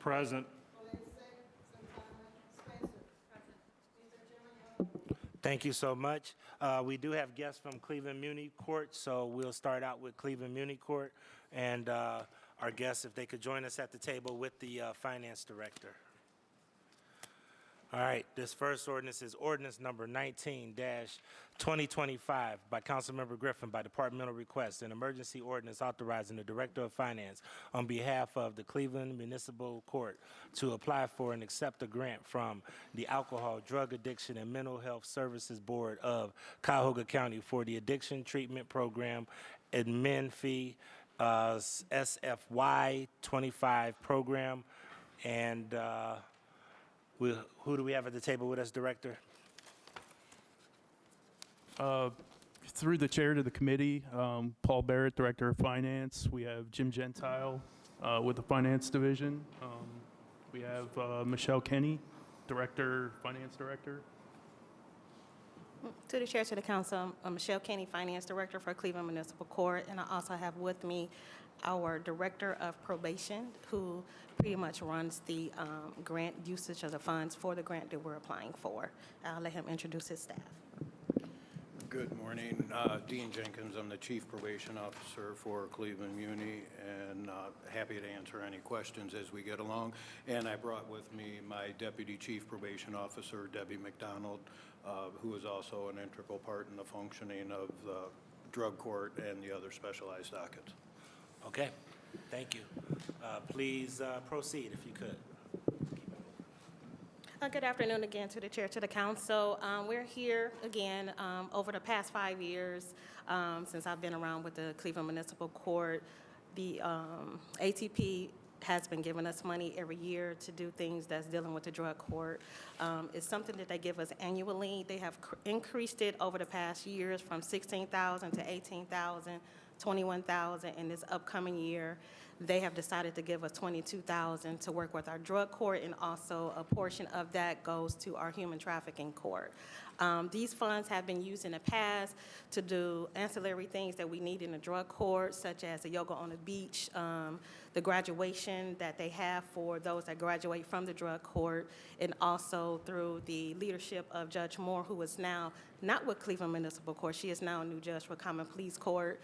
Present. Thank you so much. We do have guests from Cleveland Muni Court, so we'll start out with Cleveland Muni Court. And our guests, if they could join us at the table with the Finance Director. All right, this first ordinance is ordinance number 19-2025 by Councilmember Griffin by departmental request, an emergency ordinance authorizing the Director of Finance on behalf of the Cleveland Municipal Court to apply for and accept a grant from the Alcohol, Drug Addiction, and Mental Health Services Board of Cuyahoga County for the Addiction Treatment Program admin fee, SFY 25 program, and who do we have at the table with us, Director? Through the chair to the committee, Paul Barrett, Director of Finance. We have Jim Gentile with the Finance Division. We have Michelle Kenny, Finance Director. To the chair, to the council, Michelle Kenny, Finance Director for Cleveland Municipal Court, and I also have with me our Director of Probation, who pretty much runs the grant usage of the funds for the grant that we're applying for. I'll let him introduce his staff. Good morning. Dean Jenkins, I'm the Chief Probation Officer for Cleveland Muni, and happy to answer any questions as we get along. And I brought with me my Deputy Chief Probation Officer, Debbie McDonald, who is also an integral part in the functioning of the drug court and the other specialized dockets. Okay, thank you. Please proceed if you could. Good afternoon again to the chair, to the council. We're here again over the past 5 years since I've been around with the Cleveland Municipal Court. The ATP has been giving us money every year to do things that's dealing with the drug court. It's something that they give us annually. They have increased it over the past years from $16,000 to $18,000. $21,000 in this upcoming year. They have decided to give us $22,000 to work with our drug court, and also a portion of that goes to our human trafficking court. These funds have been used in the past to do ancillary things that we need in the drug court, such as the yoga on the beach, the graduation that they have for those that graduate from the drug court, and also through the leadership of Judge Moore, who is now not with Cleveland Municipal Court. She is now a new judge with Common Pleas Court.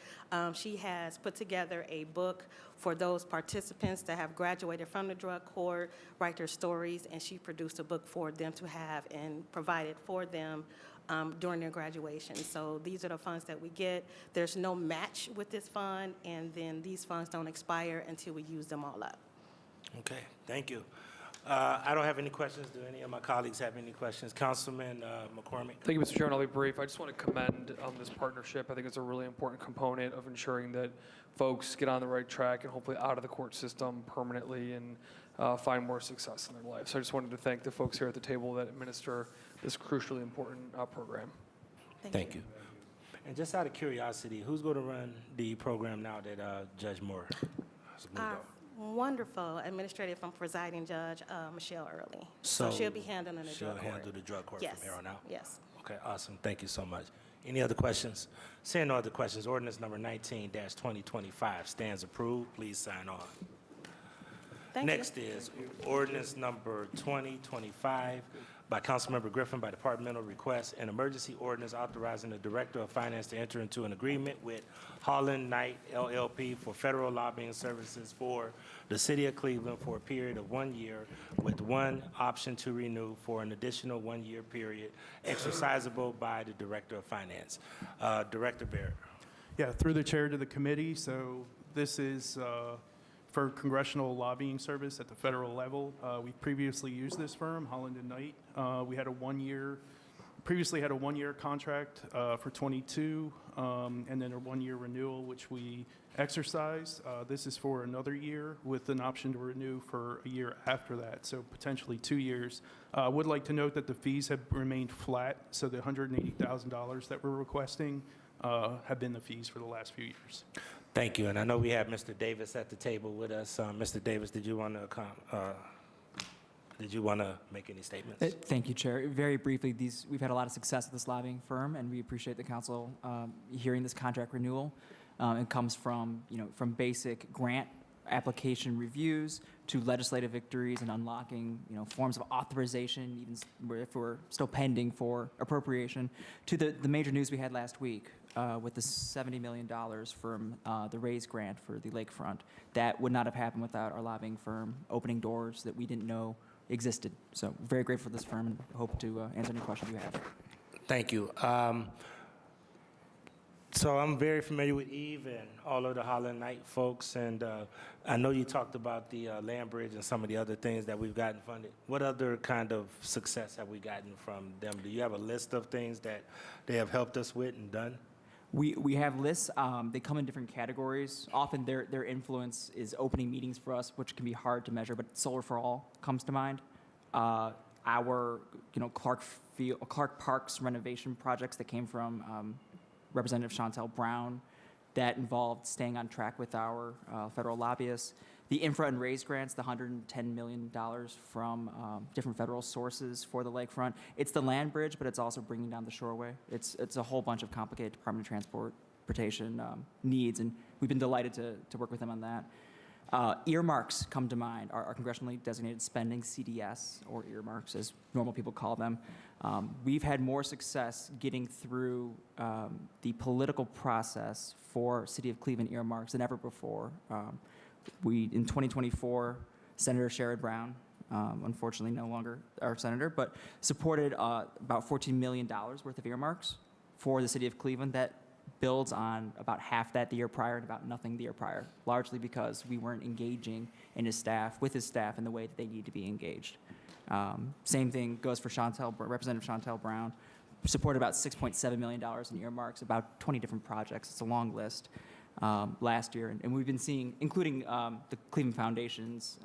She has put together a book for those participants that have graduated from the drug court, write their stories, and she produced a book for them to have and provided for them during their graduation. So these are the funds that we get. There's no match with this fund, and then these funds don't expire until we use them all up. Okay, thank you. I don't have any questions. Do any of my colleagues have any questions? Councilman McCormick. Thank you, Mr. Chairman. I'll be brief. I just want to commend this partnership. I think it's a really important component of ensuring that folks get on the right track and hopefully out of the court system permanently and find more success in their life. So I just wanted to thank the folks here at the table that administer this crucially important program. Thank you. And just out of curiosity, who's going to run the program now that Judge Moore has moved on? Wonderful administrative and presiding judge, Michelle Early. So she'll be handling the drug court. She'll handle the drug court from here on out? Yes. Okay, awesome. Thank you so much. Any other questions? Seeing no other questions, ordinance number 19-2025 stands approved. Please sign on. Thank you. Next is ordinance number 2025 by Councilmember Griffin by departmental request, an emergency ordinance authorizing the Director of Finance to enter into an agreement with Holland Knight LLP for federal lobbying services for the City of Cleveland for a period of 1 year with one option to renew for an additional 1 year period exercisable by the Director of Finance. Director Barrett. Yeah, through the chair to the committee. So this is for congressional lobbying service at the federal level. We previously used this firm, Holland and Knight. We had previously had a 1 year contract for 22, and then a 1 year renewal, which we exercised. This is for another year with an option to renew for a year after that, so potentially 2 years. Would like to note that the fees have remained flat, so the $180,000 that we're requesting have been the fees for the last few years. Thank you. And I know we have Mr. Davis at the table with us. Mr. Davis, did you want to make any statements? Thank you, Chair. Very briefly, we've had a lot of success with this lobbying firm, and we appreciate the council hearing this contract renewal. It comes from, from basic grant application reviews to legislative victories and unlocking, forms of authorization, even if we're still pending for appropriation, to the major news we had last week with the $70 million from the RAISE grant for the lakefront. That would not have happened without our lobbying firm opening doors that we didn't know existed. So very grateful for this firm and hope to answer any questions you have. Thank you. So I'm very familiar with Eve and all of the Holland Knight folks, and I know you talked about the land bridge and some of the other things that we've gotten funded. What other kind of success have we gotten from them? Do you have a list of things that they have helped us with and done? We have lists. They come in different categories. Often their influence is opening meetings for us, which can be hard to measure, but Solar for All comes to mind. Our Clark Parks renovation projects that came from Representative Chantel Brown, that involved staying on track with our federal lobbyists. The infra and RAISE grants, the $110 million from different federal sources for the lakefront. It's the land bridge, but it's also bringing down the shoreway. It's a whole bunch of complicated Department of Transportation needs, and we've been delighted to work with them on that. Earmarks come to mind, our congressionally designated spending, CDS, or earmarks, as normal people call them. We've had more success getting through the political process for City of Cleveland earmarks than ever before. In 2024, Senator Sherrod Brown, unfortunately no longer our senator, but supported about $14 million worth of earmarks for the City of Cleveland. That builds on about half that the year prior and about nothing the year prior, largely because we weren't engaging with his staff in the way that they need to be engaged. Same thing goes for Representative Chantel Brown, supported about $6.7 million in earmarks, about 20 different projects. It's a long list last year. And we've been seeing, including the Cleveland Foundation's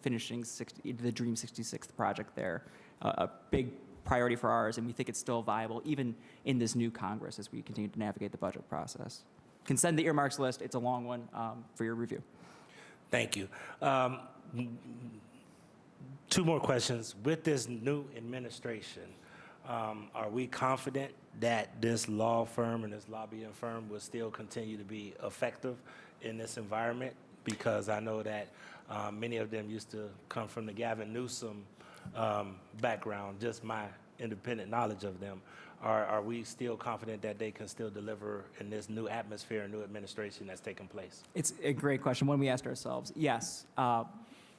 finishing the Dream 66th project there, a big priority for ours, and we think it's still viable even in this new Congress as we continue to navigate the budget process. Can send the earmarks list. It's a long one for your review. Thank you. Two more questions. With this new administration, are we confident that this law firm and this lobbying firm will still continue to be effective in this environment? Because I know that many of them used to come from the Gavin Newsom background, just my independent knowledge of them. Are we still confident that they can still deliver in this new atmosphere and new administration that's taking place? It's a great question, one we asked ourselves. Yes.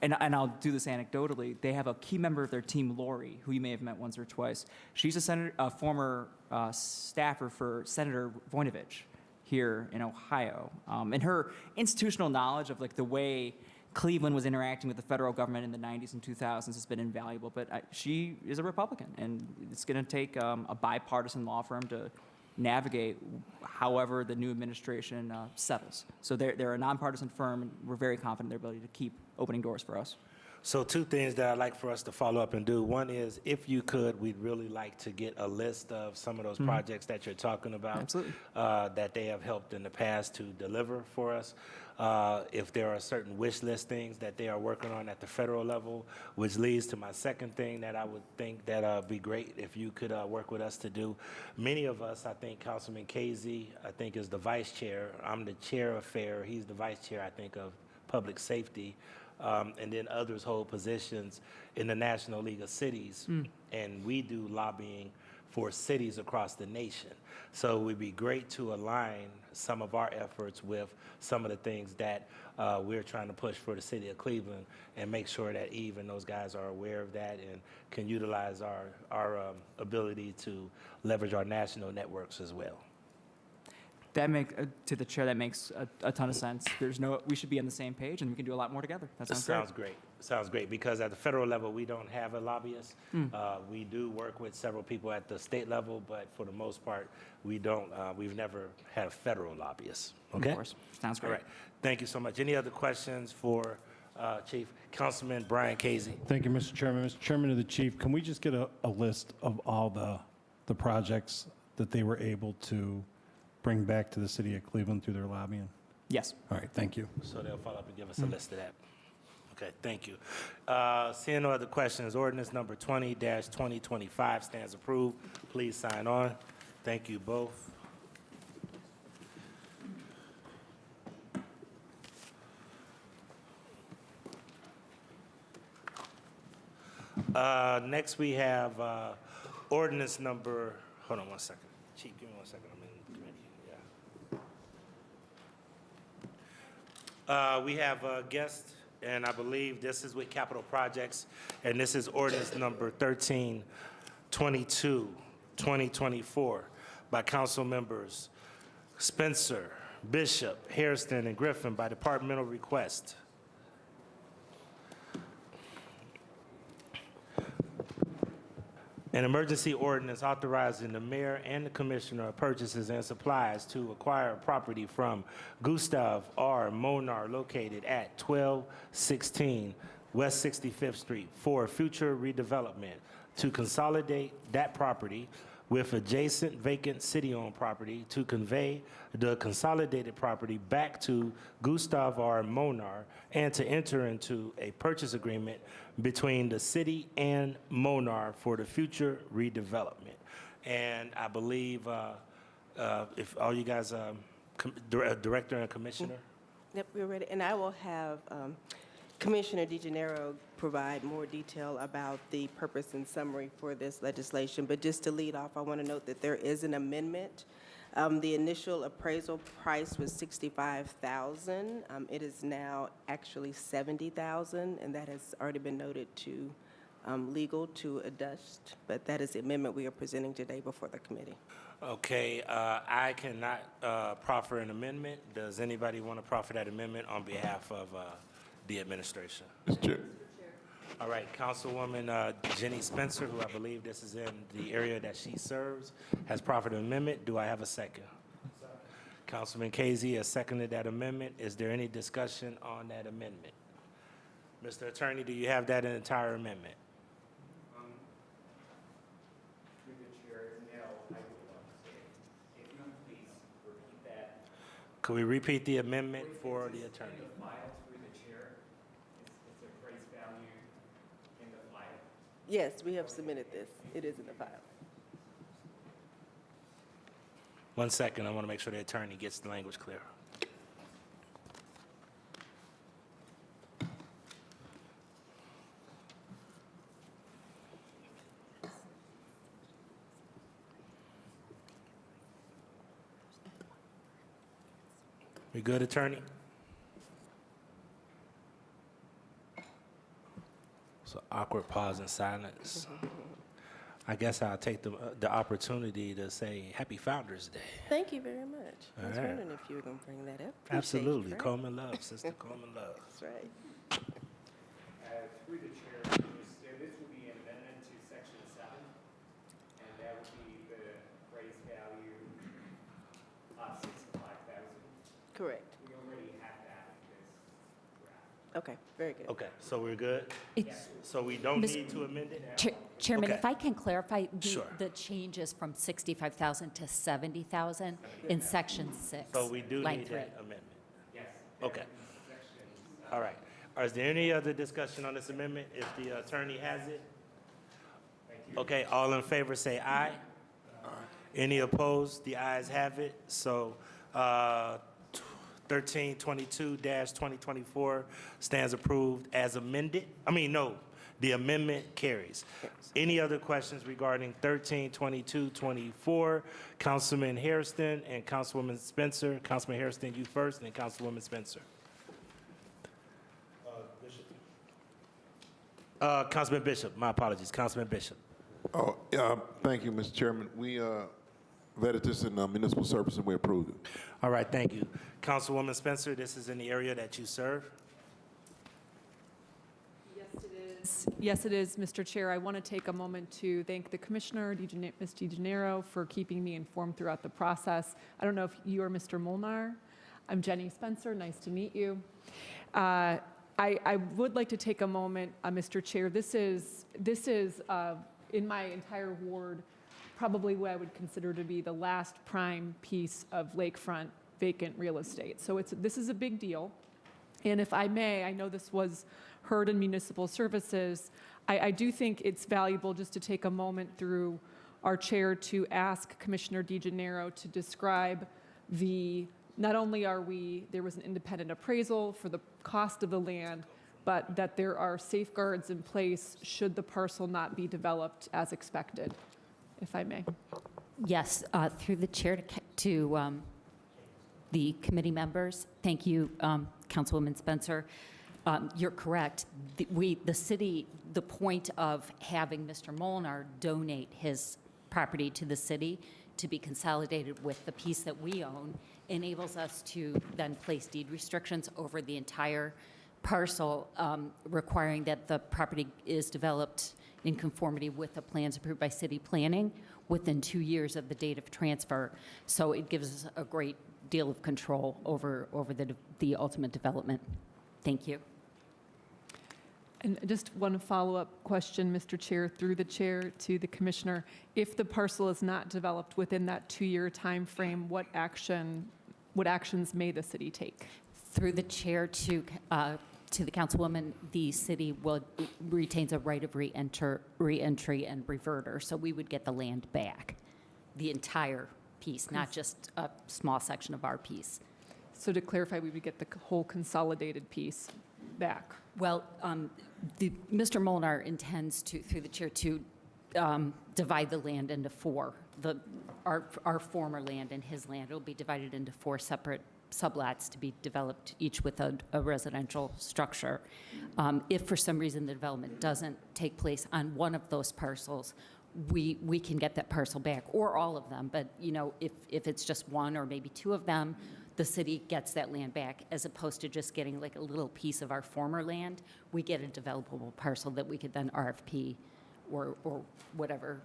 And I'll do this anecdotally. They have a key member of their team, Lori, who you may have met once or twice. She's a former staffer for Senator Voinovich here in Ohio. And her institutional knowledge of the way Cleveland was interacting with the federal government in the 90s and 2000s has been invaluable. But she is a Republican, and it's going to take a bipartisan law firm to navigate however the new administration settles. So they're a nonpartisan firm, and we're very confident in their ability to keep opening doors for us. So two things that I'd like for us to follow up and do. One is, if you could, we'd really like to get a list of some of those projects that you're talking about. Absolutely. That they have helped in the past to deliver for us. If there are certain wish list things that they are working on at the federal level, which leads to my second thing that I would think that would be great if you could work with us to do. Many of us, I think Councilman Casey, I think, is the vice chair. I'm the chair of FAIR. He's the vice chair, I think, of public safety. And then others hold positions in the National League of Cities, and we do lobbying for cities across the nation. So it would be great to align some of our efforts with some of the things that we're trying to push for the city of Cleveland, and make sure that Eve and those guys are aware of that and can utilize our ability to leverage our national networks as well. To the chair, that makes a ton of sense. We should be on the same page, and we can do a lot more together. That sounds great. Sounds great, because at the federal level, we don't have a lobbyist. We do work with several people at the state level, but for the most part, we don't. We've never had a federal lobbyist. Okay? Of course. Sounds great. All right. Thank you so much. Any other questions for Chief? Councilman Brian Casey. Thank you, Mr. Chairman. Mr. Chairman of the Chief, can we just get a list of all the projects that they were able to bring back to the city of Cleveland through their lobbying? Yes. All right, thank you. So they'll follow up and give us a list of that. Okay, thank you. Seeing no other questions, ordinance number 20-2025 stands approved. Please sign on. Thank you both. Next, we have ordinance number, hold on one second. Chief, give me 1 second. I'm in the committee, yeah. We have a guest, and I believe this is with capital projects, and this is ordinance number 1322, 2024, by council members Spencer, Bishop, Hairston, and Griffin by departmental request. An emergency ordinance authorizing the mayor and the commissioner of purchases and supplies to acquire property from Gustav R. Monar located at 1216 West 65th Street for future redevelopment, to consolidate that property with adjacent vacant city-owned property, to convey the consolidated property back to Gustav R. Monar, and to enter into a purchase agreement between the city and Monar for the future redevelopment. And I believe if all you guys, director and commissioner? Yep, we're ready. And I will have Commissioner DeGennaro provide more detail about the purpose and summary for this legislation. But just to lead off, I want to note that there is an amendment. The initial appraisal price was $65,000. It is now actually $70,000, and that has already been noted to legal to adjust. But that is the amendment we are presenting today before the committee. Okay, I cannot proffer an amendment. Does anybody want to proffer that amendment on behalf of the administration? Mr. Chair. All right, Councilwoman Jenny Spencer, who I believe this is in the area that she serves, has proffered an amendment. Do I have a second? Councilman Casey has seconded that amendment. Is there any discussion on that amendment? Mr. Attorney, do you have that entire amendment? Through the chair, no, I would love to say it. If you would please repeat that. Could we repeat the amendment for the attorney? In the file through the chair, it's appraised value in the file. Yes, we have submitted this. It is in the file. 1 second, I want to make sure the attorney gets the language clear. We good, attorney? So awkward pause and silence. I guess I'll take the opportunity to say Happy Founders Day. Thank you very much. I was All right. wondering if you were going to bring that up. Appreciate you, Absolutely. Frank. Coleman Love, Sister Coleman Love. That's right. Through the chair, this will be an amendment to section 7, and that would be the appraised value of $65,000. Correct. We already have that in this draft. Okay, very good. Okay, so we're good? It's- So we don't Miss- need to amend it? Chairman, Okay. if I can clarify, Sure. the changes from 65,000 to 70,000 in section 6. So we do line need 3. that amendment? Yes. Okay. All right. Is there any other discussion on this amendment? If the attorney has it? Okay, all in favor say aye. Any opposed? The ayes have it. So 1322-2024 stands approved as amended. The amendment carries. Any other questions regarding 1322-24? Councilman Hairston and Councilwoman Spencer. Councilman Hairston, you first, and then Councilwoman Spencer. Councilman Bishop, my apologies. Councilman Bishop. Oh, thank you, Mr. Chairman. We vetted this in municipal service and we approved it. All right, thank you. Councilwoman Spencer, this is in the area that you serve. Yes, it is, Mr. Chair. I want to take a moment to thank the Commissioner, Ms. DeGennaro, for keeping me informed throughout the process. I don't know if you are Mr. Molnar. I'm Jenny Spencer. Nice to meet you. I would like to take a moment, Mr. Chair. This is in my entire ward, probably what I would consider to be the last prime piece of lakefront vacant real estate. So this is a big deal. And if I may, I know this was heard in municipal services. I do think it's valuable just to take a moment through our chair to ask Commissioner DeGennaro to describe not only there was an independent appraisal for the cost of the land, but that there are safeguards in place should the parcel not be developed as expected, if I may. Yes, through the chair to the committee members. Thank you, Councilwoman Spencer. You're correct. The city, the point of having Mr. Molnar donate his property to the city to be consolidated with the piece that we own enables us to then place deed restrictions over the entire parcel, requiring that the property is developed in conformity with the plans approved by city planning within 2 years of the date of transfer. So it gives us a great deal of control over the ultimate development. Thank you. And just one follow-up question, Mr. Chair, through the chair to the commissioner. If the parcel is not developed within that 2-year time frame, what actions may the city take? Through the chair to the councilwoman, the city retains a right of re-entry and reverter, so we would get the land back, the entire piece, not just a small section of our piece. So to clarify, we would get the whole consolidated piece back. Well, Mr. Molnar intends to, through the chair, to divide the land into 4. Our former land and his land will be divided into 4 separate sublots to be developed, each with a residential structure. If for some reason the development doesn't take place on one of those parcels, we can get that parcel back, or all of them. But if it's just one or maybe 2 of them, the city gets that land back, as opposed to just getting like a little piece of our former land. We get a developable parcel that we could then RFP or whatever.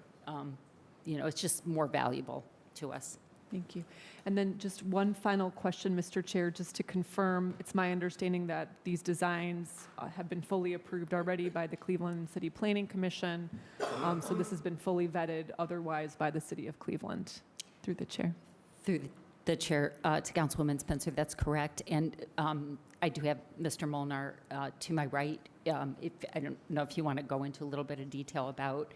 It's just more valuable to us. Thank you. And then just one final question, Mr. Chair, just to confirm, it's my understanding that these designs have been fully approved already by the Cleveland City Planning Commission. So this has been fully vetted otherwise by the city of Cleveland, through the chair. Through the chair, to Councilwoman Spencer, that's correct. And I do have Mr. Molnar to my right. I don't know if you want to go into a little bit of detail about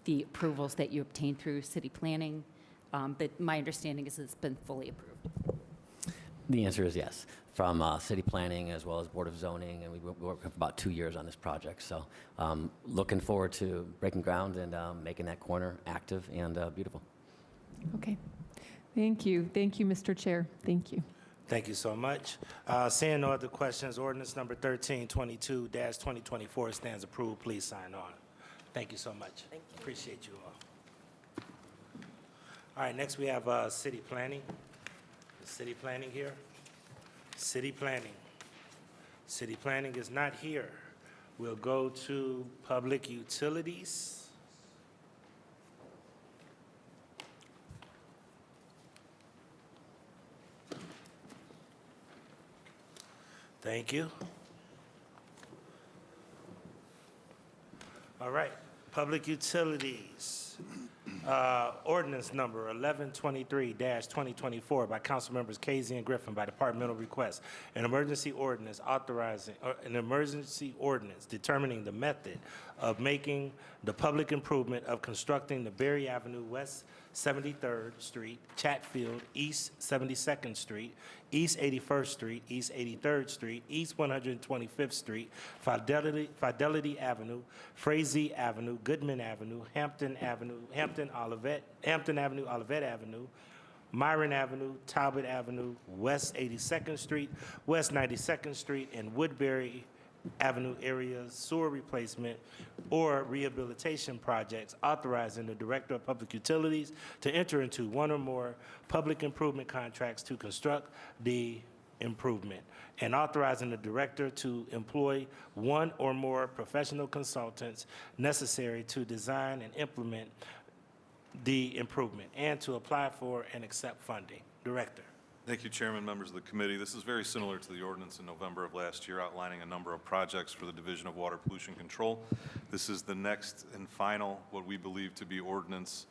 the approvals that you obtained through city planning. But my understanding is it's been fully approved. The answer is yes, from city planning as well as Board of Zoning, and we worked for about 2 years on this project. So looking forward to breaking ground and making that corner active and beautiful. Okay. Thank you. Thank you, Mr. Chair. Thank you. Thank you so much. Seeing no other questions, ordinance number 1322-2024 stands approved. Please sign on. Thank you so much. Thank you. Appreciate you all. All right, next we have city planning. Is city planning here? City planning. City planning is not here. We'll go to public utilities. Thank you. All right, public utilities. Ordinance number 1123-2024 by council members Casey and Griffin by departmental request. An emergency ordinance determining the method of making the public improvement of constructing the Berry Avenue West 73rd Street, Chatfield, East 72nd Street, East 81st Street, East 83rd Street, East 125th Street, Fidelity Avenue, Frazee Avenue, Goodman Avenue, Hampton Avenue, Hampton Avenue, Olivet Avenue, Myron Avenue, Talbot Avenue, West 82nd Street, West 92nd Street, and Woodbury Avenue area sewer replacement or rehabilitation projects, authorizing the Director of Public Utilities to enter into one or more public improvement contracts to construct the improvement, and authorizing the Director to employ one or more professional consultants necessary to design and implement the improvement, and to apply for and accept funding. Director. Thank you, Chairman, members of the committee. This is very similar to the ordinance in November of last year outlining a number of projects for the Division of Water Pollution Control. This is the next and final, what we believe to be ordinance.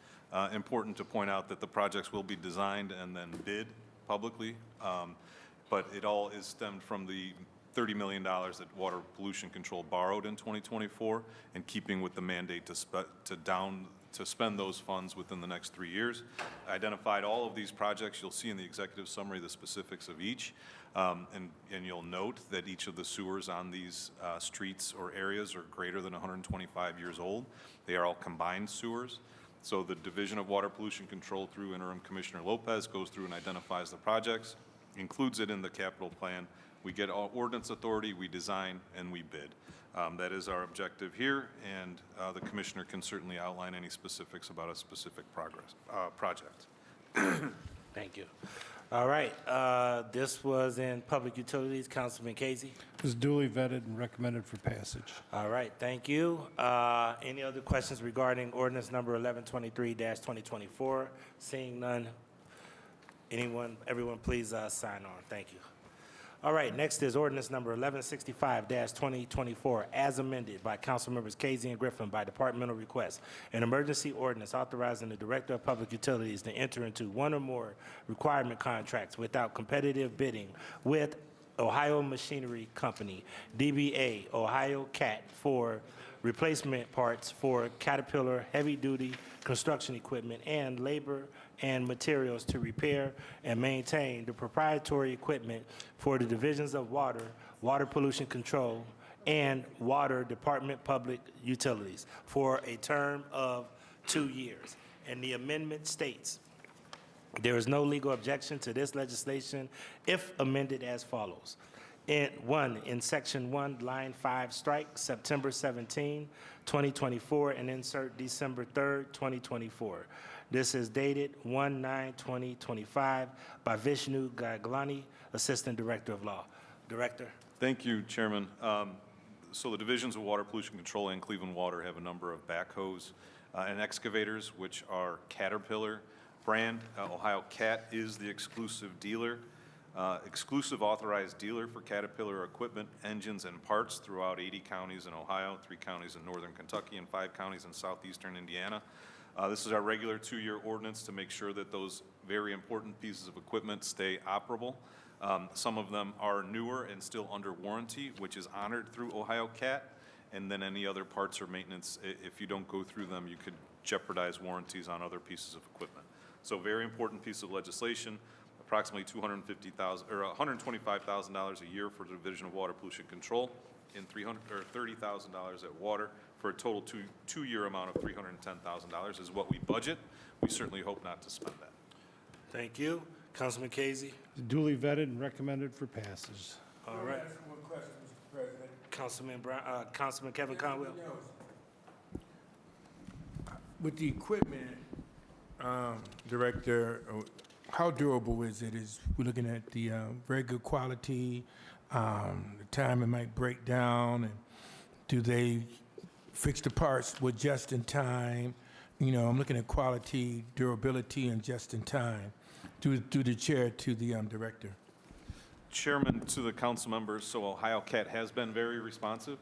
Important to point out that the projects will be designed and then bid publicly, but it all is stemmed from the $30 million that Water Pollution Control borrowed in 2024, and keeping with the mandate to spend those funds within the next 3 years. Identified all of these projects. You'll see in the executive summary the specifics of each. And you'll note that each of the sewers on these streets or areas are greater than 125 years old. They are all combined sewers. So the Division of Water Pollution Control through Interim Commissioner Lopez goes through and identifies the projects, includes it in the capital plan. We get all ordinance authority, we design, and we bid. That is our objective here, and the commissioner can certainly outline any specifics about a specific project. Thank you. All right, this was in Public Utilities, Councilman Casey. It was duly vetted and recommended for passage. All right, thank you. Any other questions regarding ordinance number 1123-2024? Seeing none, everyone please sign on. Thank you. All right, next is ordinance number 1165-2024, as amended by Councilmembers Casey and Griffin by departmental request. An emergency ordinance authorizing the Director of Public Utilities to enter into one or more requirement contracts without competitive bidding with Ohio Machinery Company, DBA Ohio CAT, for replacement parts for Caterpillar heavy-duty construction equipment and labor and materials to repair and maintain the proprietary equipment for the divisions of water, water pollution control, and water department public utilities for a term of 2 years. And the amendment states, there is no legal objection to this legislation if amended as follows. In Section 1, Line 5, strike September 17, 2024, and insert December 3rd, 2024. This is dated 1/9/2025 by Vishnu Gaglani, Assistant Director of Law. Director. Thank you, Chairman. So the Divisions of Water Pollution Control and Cleveland Water have a number of backhoes and excavators, which are Caterpillar brand. Ohio CAT is the exclusive dealer, exclusive authorized dealer for Caterpillar equipment, engines, and parts throughout 80 counties in Ohio, 3 counties in northern Kentucky, and 5 counties in southeastern Indiana. This is our regular 2-year ordinance to make sure that those very important pieces of equipment stay operable. Some of them are newer and still under warranty, which is honored through Ohio CAT. And then any other parts or maintenance, if you don't go through them, you could jeopardize warranties on other pieces of equipment. So very important piece of legislation, approximately $250,000 or $125,000 a year for the Division of Water Pollution Control, and $30,000 at Water, for a total two-year amount of $310,000 is what we budget. We certainly hope not to spend that. Thank you. Councilman Casey. Duly vetted and recommended for passage. All right. One question, Mr. President. Councilman Kevin Conwell. With the equipment, Director, how durable is it? We're looking at the very good quality, the time it might break down, and do they fix the parts with just in time? I'm looking at quality, durability, and just in time. Through the chair to the director. Chairman, to the council members, so Ohio CAT has been very responsive.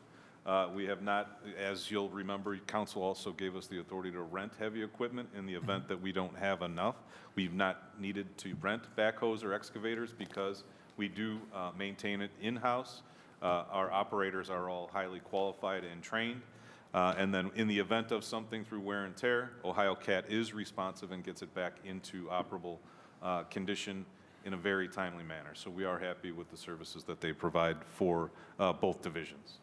We have not, as you'll remember, council also gave us the authority to rent heavy equipment in the event that we don't have enough. We've not needed to rent backhoes or excavators because we do maintain it in-house. Our operators are all highly qualified and trained. And then in the event of something through wear and tear, Ohio CAT is responsive and gets it back into operable condition in a very timely manner. So we are happy with the services that they provide for both divisions.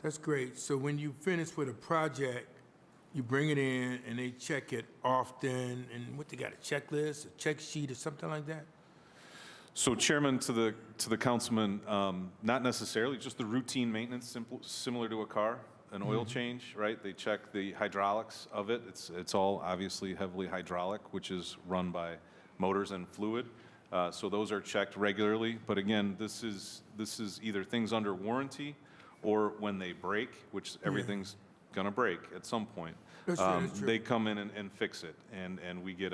That's great. So when you finish with a project, you bring it in and they check it often, and what, they got a checklist, a check sheet, or something like that? So, Chairman, to the councilman, not necessarily, just the routine maintenance, similar to a car, an oil change, right? They check the hydraulics of it. It's all obviously heavily hydraulic, which is run by motors and fluid. So those are checked regularly. But again, this is either things under warranty or when they break, which everything's gonna break at some point. That's true. They come in and fix it, and we get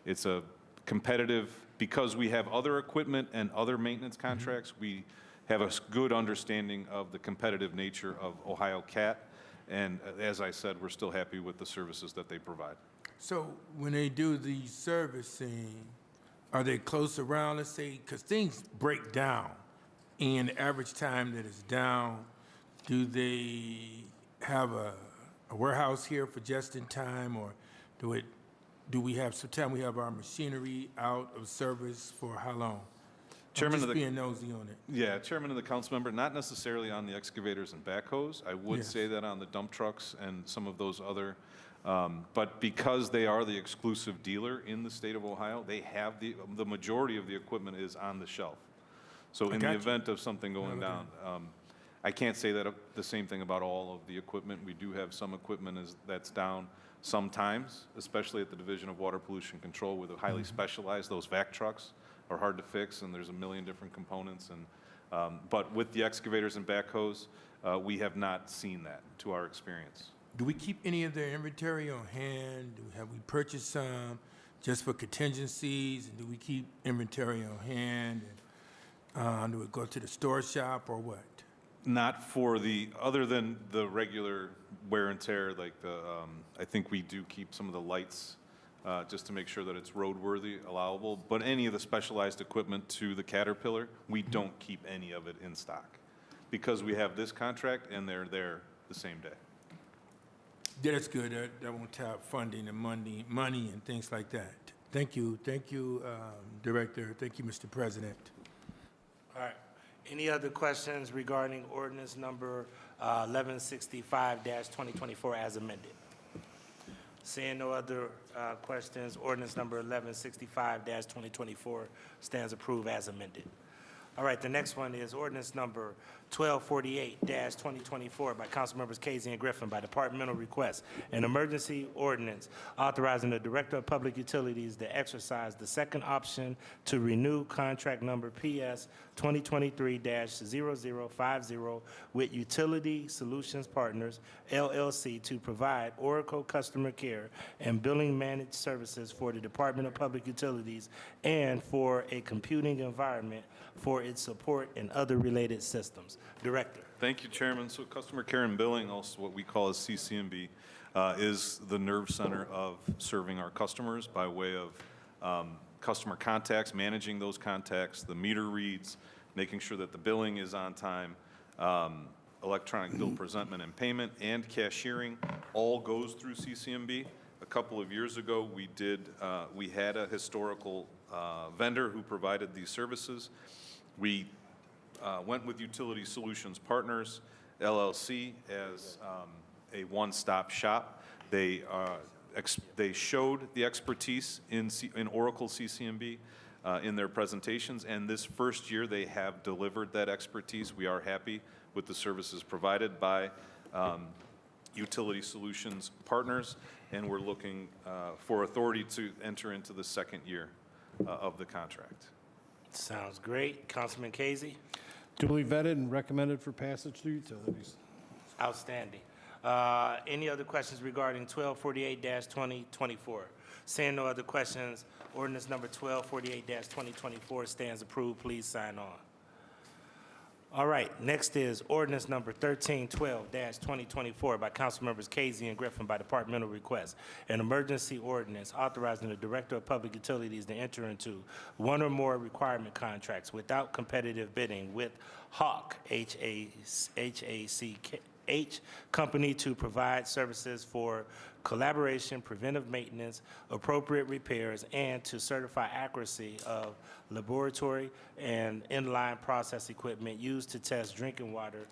it's a competitive, because we have other equipment and other maintenance contracts, we have a good understanding of the competitive nature of Ohio CAT, and as I said, we're still happy with the services that they provide. So when they do the servicing, are they close around, let's say, because things break down, and the average time that it's down, do they have a warehouse here for just in time, or Do we have, sometime we have our machinery out of service for how long? Chairman I'm of just the- being nosy on it. Yeah, Chairman of the council member, not necessarily on the excavators and backhoes. I would Yes. say that on the dump trucks and some of those other, but because they are the exclusive dealer in the state of Ohio, they have the majority of the equipment is on the shelf. So in the got you. event of something going down, I can't say that the same thing about all of the equipment. We do have some equipment that's down sometimes, especially at the Division of Water Pollution Control, where they're highly specialized. Those vac trucks are hard to fix, and there's a million different components. But with the excavators and backhoes, we have not seen that, to our experience. Do we keep any of their inventory on hand? Have we purchased some just for contingencies? And do we keep inventory on hand? And, do we go to the store shop or what? Not for other than the regular wear and tear, like I think we do keep some of the lights just to make sure that it's roadworthy, allowable. But any of the specialized equipment to the Caterpillar, we don't keep any of it in stock because we have this contract and they're there the same day. That's good. That won't tie up funding and money and things like that. Thank you, Director. Thank you, Mr. President. All right. Any other questions regarding ordinance number 1165-2024 as amended? Seeing no other questions, ordinance number 1165-2024 stands approved as amended. All right, the next one is ordinance number 1248-2024 by Councilmembers Casey and Griffin by departmental request. An emergency ordinance authorizing the Director of Public Utilities to exercise the second option to renew contract number PS 2023-0050 with Utility Solutions Partners, LLC, to provide Oracle customer care and billing managed services for the Department of Public Utilities and for a computing environment for its support and other related systems. Director. Thank you, Chairman. So customer care and billing, also what we call as CCMB, is the nerve center of serving our customers by way of customer contacts, managing those contacts, the meter reads, making sure that the billing is on time, electronic bill presentment and payment, and cashiering all goes through CCMB. A couple of years ago, we had a historical vendor who provided these services. We went with Utility Solutions Partners, LLC, as a one-stop shop. They showed the expertise in Oracle CCMB in their presentations, and this first year they have delivered that expertise. We are happy with the services provided by Utility Solutions Partners, and we're looking for authority to enter into the second year of the contract. Sounds great. Councilman Casey? Duly vetted and recommended for passage through utilities. Outstanding. Any other questions regarding 1248-2024? Seeing no other questions, ordinance number 1248-2024 stands approved. Please sign on. All right, next is ordinance number 1312-2024 by Councilmembers Casey and Griffin by departmental request. An emergency ordinance authorizing the Director of Public Utilities to enter into one or more requirement contracts without competitive bidding with Hawk, H Company, to provide services for collaboration, preventive maintenance, appropriate repairs, and to certify accuracy of laboratory and inline process equipment used to test drinking water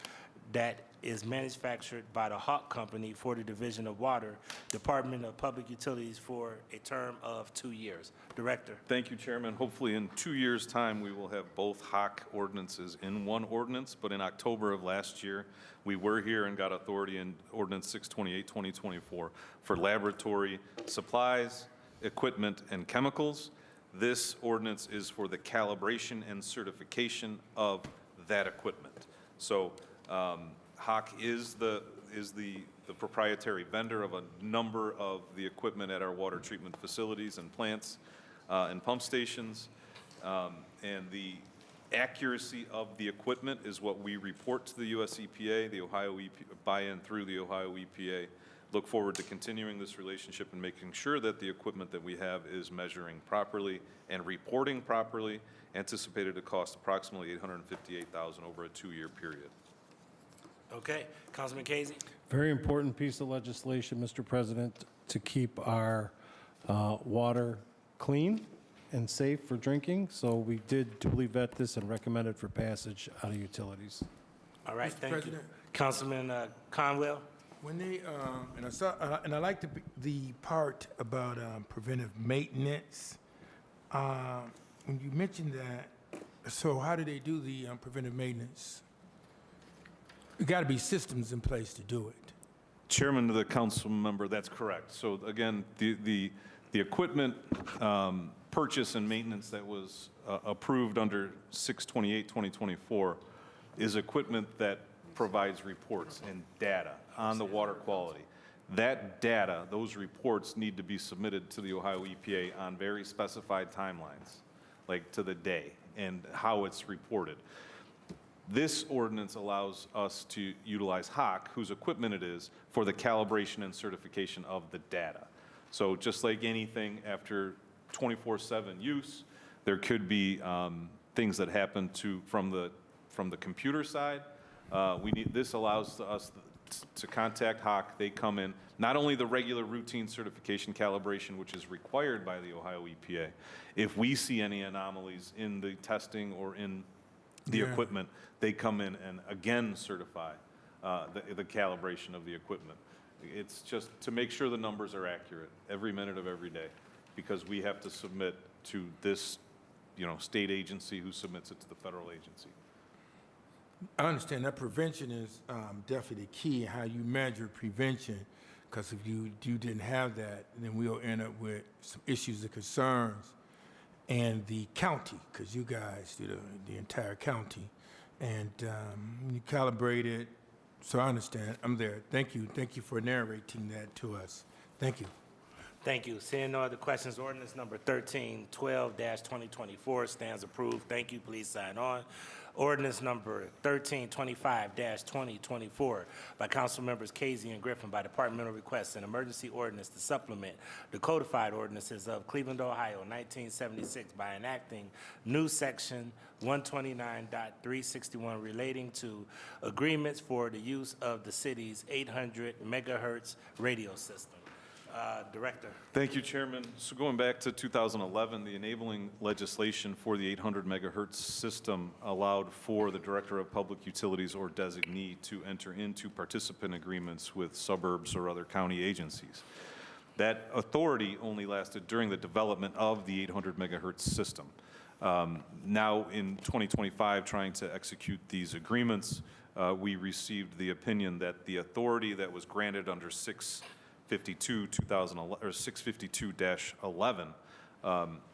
that is manufactured by the Hawk Company for the Division of Water, Department of Public Utilities, for a term of 2 years. Director. Thank you, Chairman. Hopefully in 2 years' time, we will have both Hawk ordinances in one ordinance, but in October of last year, we were here and got authority in Ordinance 628-2024 for laboratory supplies, equipment, and chemicals. This ordinance is for the calibration and certification of that equipment. So Hawk is the proprietary vendor of a number of the equipment at our water treatment facilities and plants and pump stations. And the accuracy of the equipment is what we report to the US EPA, the Ohio buy-in through the Ohio EPA. Look forward to continuing this relationship and making sure that the equipment that we have is measuring properly and reporting properly. Anticipated to cost approximately $858,000 over a 2-year period. Okay, Councilman Casey. Very important piece of legislation, Mr. President, to keep our water clean and safe for drinking. So we did duly vet this and recommend it for passage out of utilities. All right, Mr. thank you. President? Councilman Conwell? When they, and I saw, and I like the part about preventive maintenance. When you mentioned that, so how do they do the preventive maintenance? There got to be systems in place to do it. Chairman to the council member, that's correct. So again, the equipment purchase and maintenance that was approved under 6/28/2024 is equipment that provides reports and data on the water quality. That data, those reports need to be submitted to the Ohio EPA on very specified timelines, like to the day, and how it's reported. This ordinance allows us to utilize Hawk, whose equipment it is, for the calibration and certification of the data. So just like anything after 24/7 use, there could be things that happen from the computer side. This allows us to contact Hawk. They come in, not only the regular routine certification calibration, which is required by the Ohio EPA. If we see any anomalies in the testing or in the Yeah. equipment, they come in and again certify the calibration of the equipment. It's just to make sure the numbers are accurate every minute of every day, because we have to submit to this, state agency who submits it to the federal agency. I understand that prevention is definitely key, how you measure prevention, because if you didn't have that, then we'll end up with some issues and concerns. And the county, because you guys do the entire county, and you calibrate it. So I understand. I'm there. Thank you. Thank you for narrating that to us. Thank you. Thank you. Seeing no other questions, ordinance number 1312-2024 stands approved. Thank you. Please sign on. Ordinance number 1325-2024 by council members Casey and Griffin by departmental request, an emergency ordinance to supplement the codified ordinances of Cleveland, Ohio, 1976 by enacting new section 129.361 relating to agreements for the use of the city's 800 megahertz radio system. Director. Thank you, Chairman. So going back to 2011, the enabling legislation for the 800 megahertz system allowed for the Director of Public Utilities or designee to enter into participant agreements with suburbs or other county agencies. That authority only lasted during the development of the 800 megahertz system. Now in 2025, trying to execute these agreements, we received the opinion that the authority that was granted under 652-11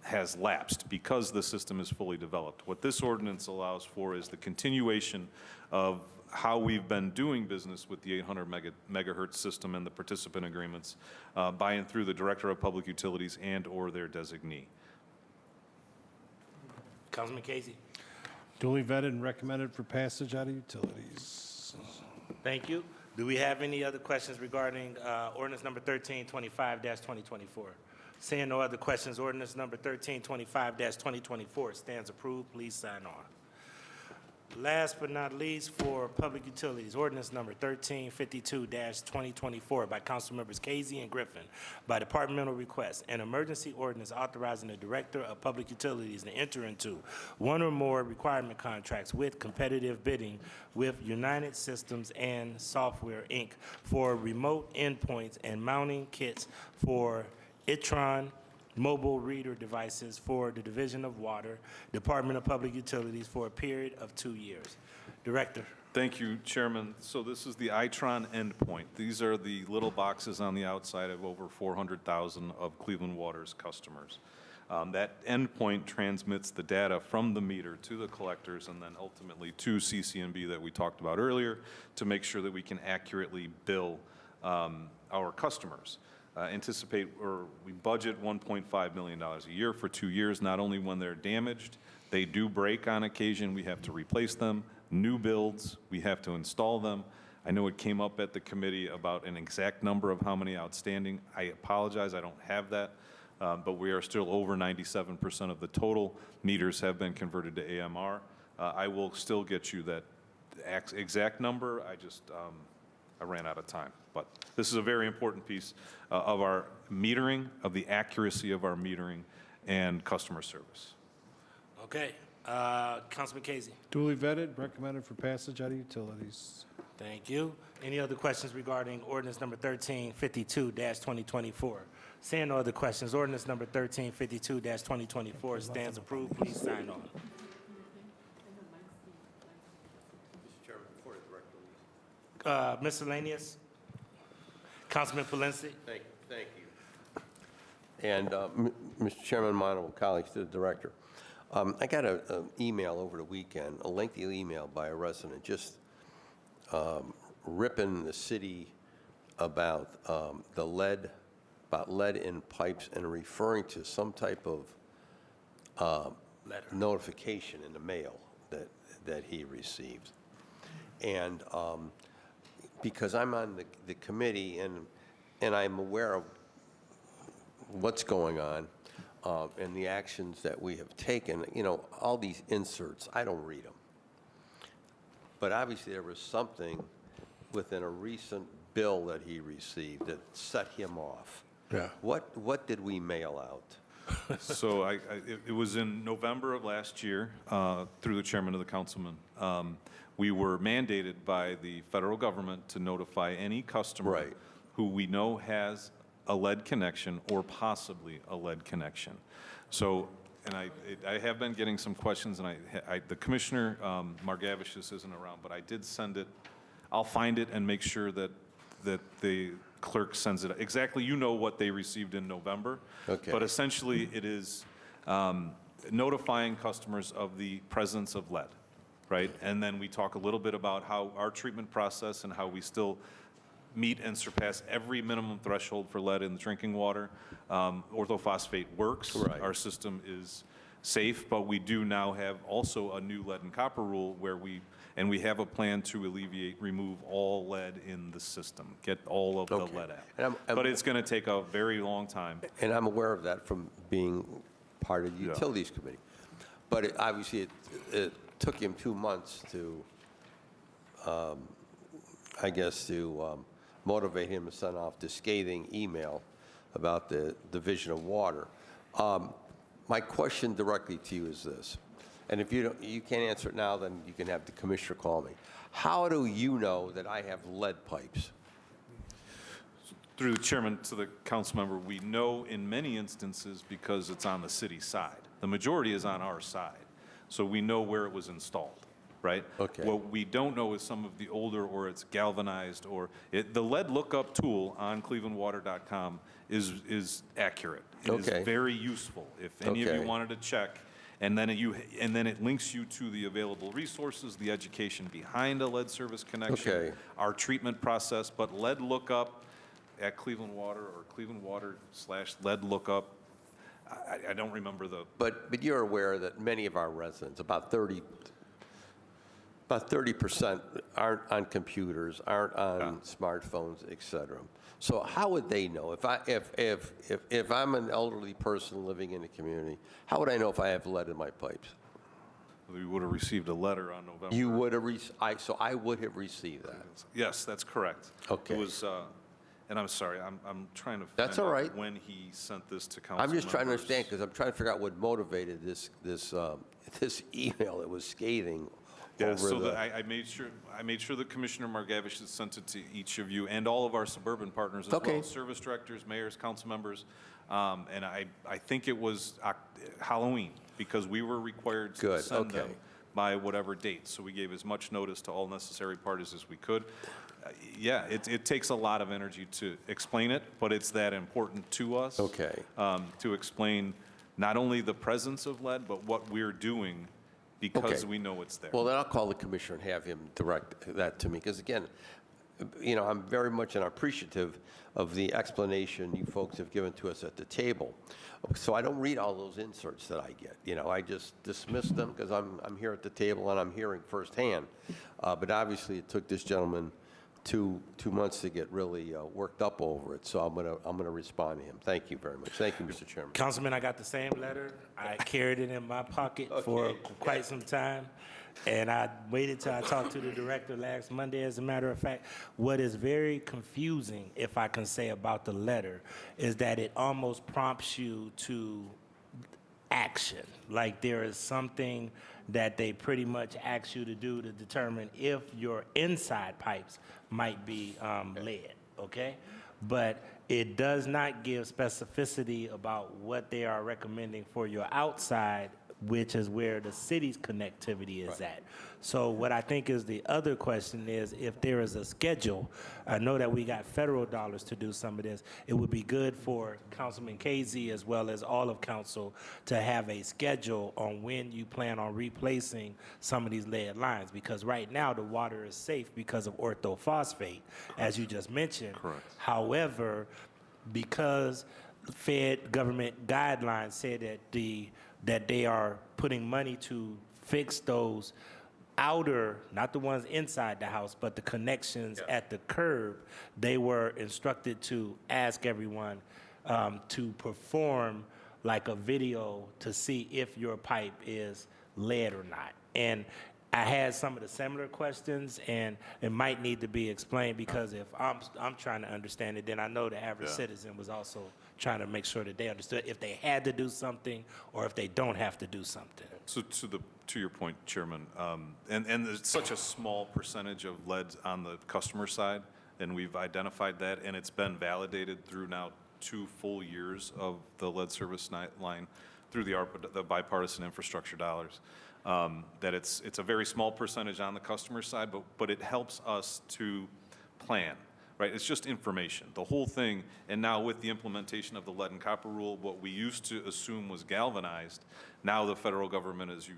has lapsed because the system is fully developed. What this ordinance allows for is the continuation of how we've been doing business with the 800 megahertz system and the participant agreements by and through the Director of Public Utilities and/or their designee. Councilman Casey. Duly vetted and recommended for passage out of utilities. Thank you. Do we have any other questions regarding ordinance number 1325-2024? Seeing no other questions, ordinance number 1325-2024 stands approved. Please sign on. Last but not least, for public utilities, ordinance number 1352-2024 by council members Casey and Griffin by departmental request, an emergency ordinance authorizing the Director of Public Utilities to enter into one or more requirement contracts with competitive bidding with United Systems and Software, Inc. for remote endpoints and mounting kits for Itron mobile reader devices for the Division of Water, Department of Public Utilities for a period of 2 years. Director. Thank you, Chairman. So this is the Itron endpoint. These are the little boxes on the outside of over 400,000 of Cleveland Water's customers. That endpoint transmits the data from the meter to the collectors and then ultimately to CC&B that we talked about earlier to make sure that we can accurately bill our customers. We budget $1.5 million a year for 2 years, not only when they're damaged, they do break on occasion, we have to replace them. New builds, we have to install them. I know it came up at the committee about an exact number of how many outstanding. I apologize, I don't have that, but we are still over 97% of the total meters have been converted to AMR. I will still get you that exact number. I ran out of time. But this is a very important piece of our metering, of the accuracy of our metering and customer service. Okay, Councilman Casey. Duly vetted, recommended for passage out of utilities. Thank you. Any other questions regarding ordinance number 1352-2024? Seeing no other questions, ordinance number 1352-2024 stands approved. Please sign on. Miscellaneous? Councilman Polinsky? Thank you. And, Mr. Chairman, my honorable colleagues, to the director, I got an email over the weekend, a lengthy email by a resident, just ripping the city about the lead, about lead in pipes, and referring to some type of notification in the mail that he received. And because I'm on the committee and I'm aware of what's going on and the actions that we have taken, you know, all these inserts, I don't read them. But obviously there was something within a recent bill that he received that set him off. Yeah. What did we mail out? So it was in November of last year, through the chairman of the councilman. We were mandated by the federal government to notify any customer Right. who we know has a lead connection or possibly a lead connection. So, and I have been getting some questions, and the Commissioner Margavicius isn't around, but I did send it. I'll find it and make sure that the clerk sends it. Exactly, you know what they received in November. Okay. But essentially, it is notifying customers of the presence of lead, right? And then we talk a little bit about how our treatment process and how we still meet and surpass every minimum threshold for lead in the drinking water. Orthophosphate works. Right. Our system is safe, but we do now have also a new lead and copper rule where we have a plan to remove all lead in the system, get all of the Okay. lead out. And But it's going to take a very long time. And I'm aware of that from being part of the Yeah. Utilities Committee. But obviously, it took him 2 months to, I guess, to motivate him to send off the scathing email about the Division of Water. My question directly to you is this, and if you can't answer it now, then you can have the commissioner call me. How do you know that I have lead pipes? Through the chairman to the council member, we know in many instances because it's on the city side. The majority is on our side. So we know where it was installed, right? Okay. What we don't know is some of the older, or it's galvanized, or the lead lookup tool on clevelandwater.com is accurate. It Okay. is very useful. If any of you Okay. wanted to check, and then it links you to the available resources, the education behind a lead service connection, Okay. our treatment process, but lead lookup at Cleveland Water or Cleveland Water/lead lookup. I don't remember the. But you're aware that many of our residents, about 30% aren't on computers, aren't on smartphones, et cetera. So how would they know? If I'm an elderly person living in the community, how would I know if I have lead in my pipes? We would have received a letter on November. You would have, so I would have received that. Yes, that's correct. Okay. It was, and I'm sorry, I'm trying to That's find all out right. when he sent this to council I'm just trying to members. understand, because I'm trying to figure out what motivated this email that was scathing Yeah, over so the. I made sure that Commissioner Margavich has sent it to each of you and all of our suburban partners as Okay. well, service directors, mayors, council members. And I think it was Halloween, because we were required to Good, send them okay. by whatever date. So we gave as much notice to all necessary parties as we could. Yeah, it takes a lot of energy to explain it, but it's that important to us. Okay. To explain not only the presence of lead, but what we're doing because Okay. we know it's there. Well, then I'll call the commissioner and have him direct that to me, because again, you know, I'm very much appreciative of the explanation you folks have given to us at the table. So I don't read all those inserts that I get. You know, I just dismiss them because I'm here at the table and I'm hearing firsthand. But obviously, it took this gentleman two months to get really worked up over it. So I'm gonna respond to him. Thank you very much. Thank you, Mr. Chairman. Councilman, I got the same letter. I carried it in my pocket for quite some time. And I waited till I talked to the director last Monday. As a matter of fact, what is very confusing, if I can say, about the letter is that it almost prompts you to action. Like there is something that they pretty much ask you to do to determine if your inside pipes might be lead, okay? But it does not give specificity about what they are recommending for your outside, which is where the city's connectivity is at. So what I think is the other question is if there is a schedule. I know that we got federal dollars to do some of this. It would be good for Councilman KZ as well as all of council to have a schedule on when you plan on replacing some of these lead lines, because right now the water is safe because of orthophosphate, as you just mentioned. Correct. However, because Fed government guidelines said that they are putting money to fix those outer, not the ones inside the house, but the connections at the curb, they were instructed to ask everyone to perform like a video to see if your pipe is lead or not. And I had some of the similar questions, and it might need to be explained, because if I'm trying to understand it, then I know the average citizen was also trying to make sure that they understood if they had to do something or if they don't have to do something. So to your point, Chairman, and there's such a small percentage of lead on the customer side, and we've identified that, and it's been validated through now 2 full years of the lead service line through the ARPA, the bipartisan infrastructure dollars, that it's a very small percentage on the customer side, but it helps us to plan. Right, it's just information, the whole thing. And now with the implementation of the lead and copper rule, what we used to assume was galvanized, now the federal government is,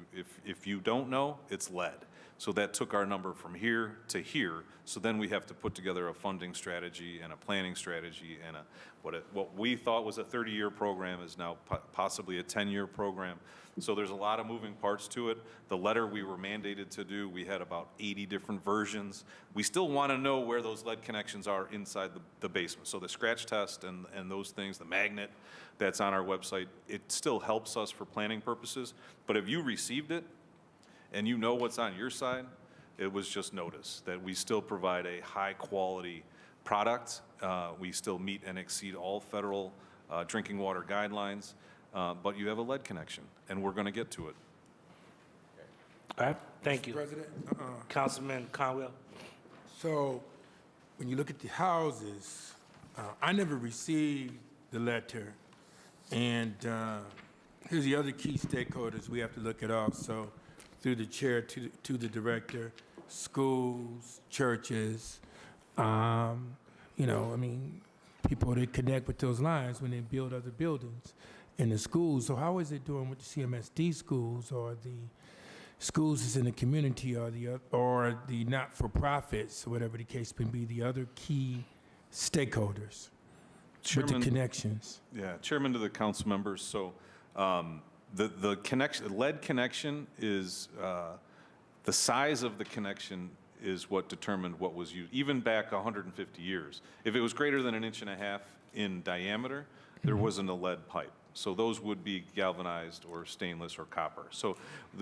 if you don't know, it's lead. So that took our number from here to here. So then we have to put together a funding strategy and a planning strategy, and what we thought was a 30-year program is now possibly a 10-year program. So there's a lot of moving parts to it. The letter we were mandated to do, we had about 80 different versions. We still want to know where those lead connections are inside the basement. So the scratch test and those things, the magnet that's on our website, it still helps us for planning purposes. But if you received it and you know what's on your side, it was just notice that we still provide a high-quality product. We still meet and exceed all federal drinking water guidelines. But you have a lead connection, and we're going to get to it. All right, thank you. President, Councilman Conwell. so when you look at the houses, I never received the letter. And here's the other key stakeholders we have to look at also, through the chair to the director: schools, churches, people that connect with those lines when they build other buildings in the schools. So how is it doing with the CMSD schools, or the schools that's in the community, or the not-for-profits, or whatever the case may be, the other key stakeholders with the connections? Yeah, Chairman, to the council members. So the connection, lead connection is the size of the connection is what determined what was used, even back 150 years. If it was greater than 1.5 inches in diameter, there wasn't a lead pipe. So those would be galvanized or stainless or copper. So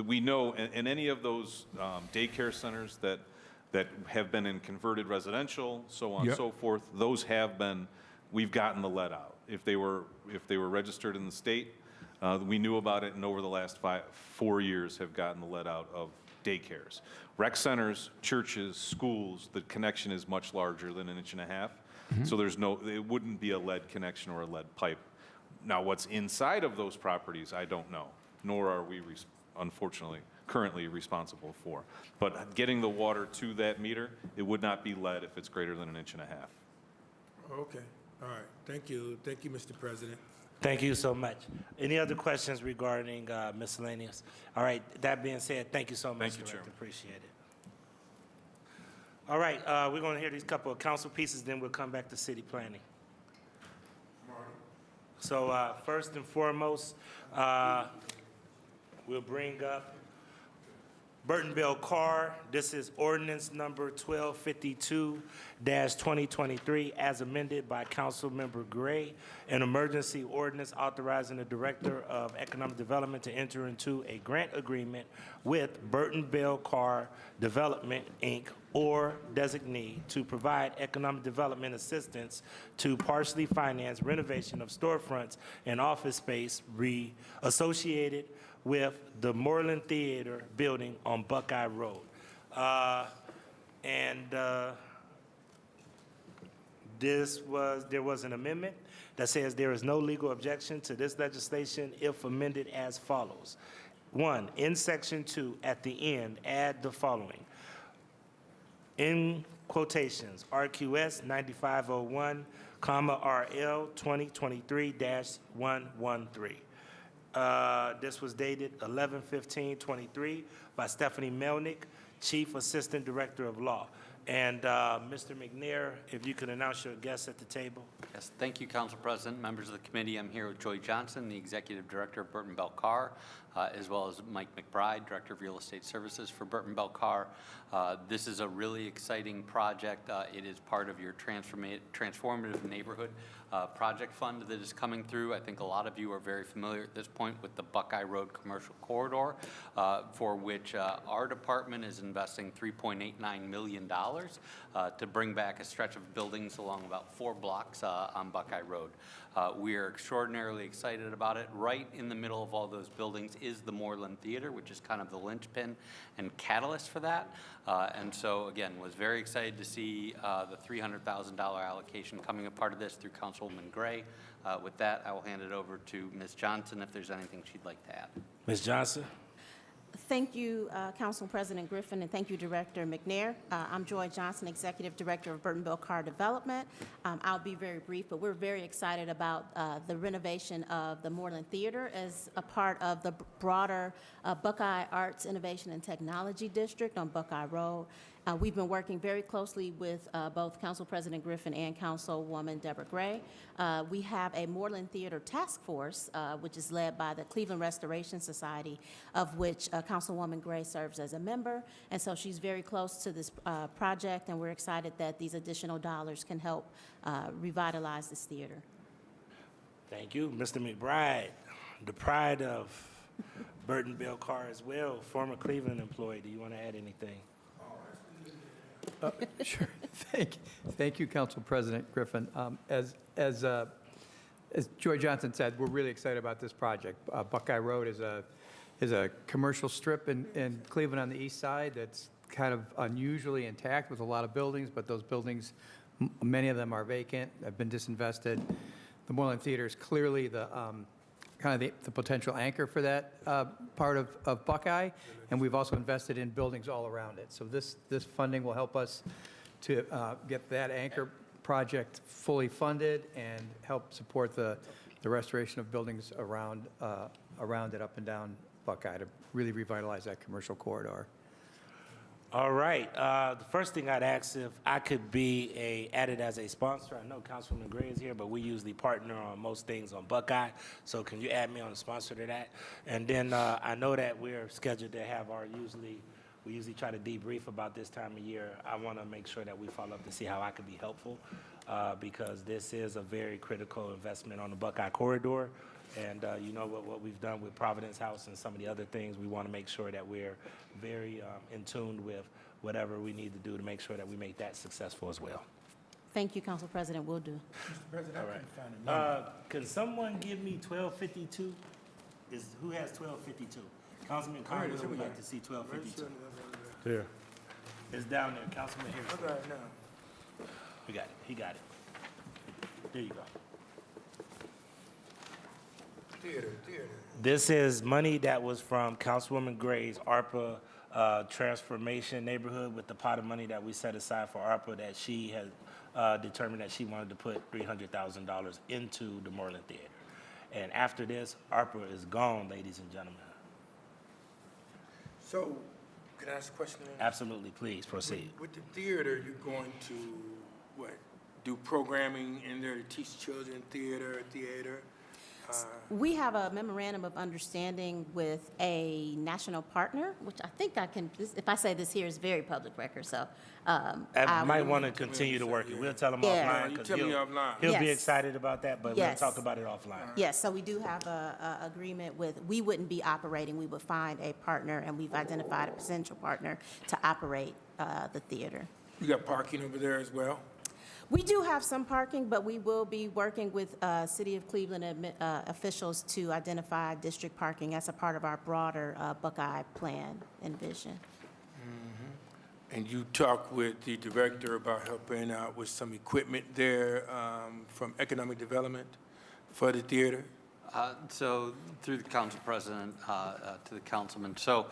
we know, in any of those daycare centers that have been in converted residential, so on and so forth, those have been, we've gotten the lead out. If they were registered in the state, we knew about it, and over the last 4 years have gotten the lead out of daycares. Rec centers, churches, schools, the connection is much larger than 1.5 inches. So it wouldn't be a lead connection or a lead pipe. Now, what's inside of those properties, I don't know, nor are we, unfortunately, currently responsible for. But getting the water to that meter, it would not be lead if it's greater than 1.5 inches. Okay, all right. Thank you, Mr. President. Thank you so much. Any other questions regarding miscellaneous? All right, that being said, thank you so much, Thank you, Director. Chairman. Appreciate it. All right, we're going to hear these couple of council pieces, then we'll come back to city planning. So first and foremost, we'll bring up Burton Bell Carr, this is ordinance number 1252-2023, as amended by Councilmember Gray, an emergency ordinance authorizing the Director of Economic Development to enter into a grant agreement with Burton Bell Carr Development, Inc., or designee, to provide economic development assistance to partially finance renovation of storefronts and office space associated with the Moreland Theater building on Buckeye Road. There was an amendment that says there is no legal objection to this legislation if amended as follows. 1, in section 2, at the end, add the following. In quotations, RQS 9501, RL 2023-113. This was dated 11/15/23 by Stephanie Melnick, Chief Assistant Director of Law. And Mr. McNair, if you could announce your guests at the table. Yes, thank you, Council President, members of the committee. I'm here with Joy Johnson, the Executive Director of Burton Bell Carr, as well as Mike McBride, Director of Real Estate Services for Burton Bell Carr. This is a really exciting project. It is part of your transformative neighborhood project fund that is coming through. I think a lot of you are very familiar at this point with the Buckeye Road Commercial Corridor, for which our department is investing $3.89 million to bring back a stretch of buildings along about 4 blocks on Buckeye Road. We are extraordinarily excited about it. Right in the middle of all those buildings is the Moreland Theater, which is kind of the linchpin and catalyst for that. And so, again, was very excited to see the $300,000 allocation coming a part of this through Councilwoman Gray. With that, I will hand it over to Ms. Johnson if there's anything she'd like to add. Ms. Johnson? Thank you, Council President Griffin, and thank you, Director McNair. I'm Joy Johnson, Executive Director of Burton Bell Carr Development. I'll be very brief, but we're very excited about the renovation of the Moreland Theater as a part of the broader Buckeye Arts Innovation and Technology District on Buckeye Road. We've been working very closely with both Council President Griffin and Councilwoman Deborah Gray. We have a Moreland Theater Task Force, which is led by the Cleveland Restoration Society, of which Councilwoman Gray serves as a member. And so she's very close to this project, and we're excited that these additional dollars can help revitalize this theater. Thank you. Mr. McBride, the pride of Burton Bell Carr as well, former Cleveland employee. Do you want to add anything? Sure. Thank you, Council President Griffin. As Joy Johnson said, we're really excited about this project. Buckeye Road is a commercial strip in Cleveland on the east side that's kind of unusually intact with a lot of buildings, but those buildings, many of them are vacant, have been disinvested. The Moreland Theater is clearly the kind of the potential anchor for that part of Buckeye, and we've also invested in buildings all around it. So this funding will help us to get that anchor project fully funded and help support the restoration of buildings around it up and down Buckeye to really revitalize that commercial corridor. All right. The first thing I'd ask if I could be added as a sponsor. I know Councilwoman Gray is here, but we usually partner on most things on Buckeye. So can you add me on the sponsor to that? And then I know that we're scheduled to have we usually try to debrief about this time of year. I want to make sure that we follow up to see how I can be helpful because this is a very critical investment on the Buckeye corridor. And you know what we've done with Providence House and some of the other things, we want to make sure that we're very in tune with whatever we need to do to make sure that we make that successful as well. Thank you, Council President. Will do. Mr. President, All I right. couldn't find a number. Can someone give me 1252? Who has 1252? Councilman Carter would like to see 1252. There. It's down there. Councilman here. I got it now. We got it. He got it. There you go. Theater. This is money that was from Councilwoman Gray's ARPA transformation neighborhood with the pot of money that we set aside for ARPA that she had determined that she wanted to put $300,000 into the Moreland Theater. And after this, ARPA is gone, ladies and gentlemen. So, can I ask a question? Absolutely, please proceed. With the theater, you're going to, what, do programming in there to teach children theater? We have a memorandum of understanding with a national partner, which I think if I say this here, is very public record, so. I might want to continue to work it. We'll tell him Yeah. offline. You 'cause tell me he'll- offline. He'll be Yes. excited about that, but we'll Yes. talk about it offline. Yes, so we do have a agreement with, we wouldn't be operating, we would find a partner, and we've identified a potential partner to operate the theater. You got parking over there as well? We do have some parking, but we will be working with City of Cleveland officials to identify district parking as a part of our broader Buckeye plan and vision. And you talk with the director about helping out with some equipment there from economic development for the theater? So through the council president to the councilman, so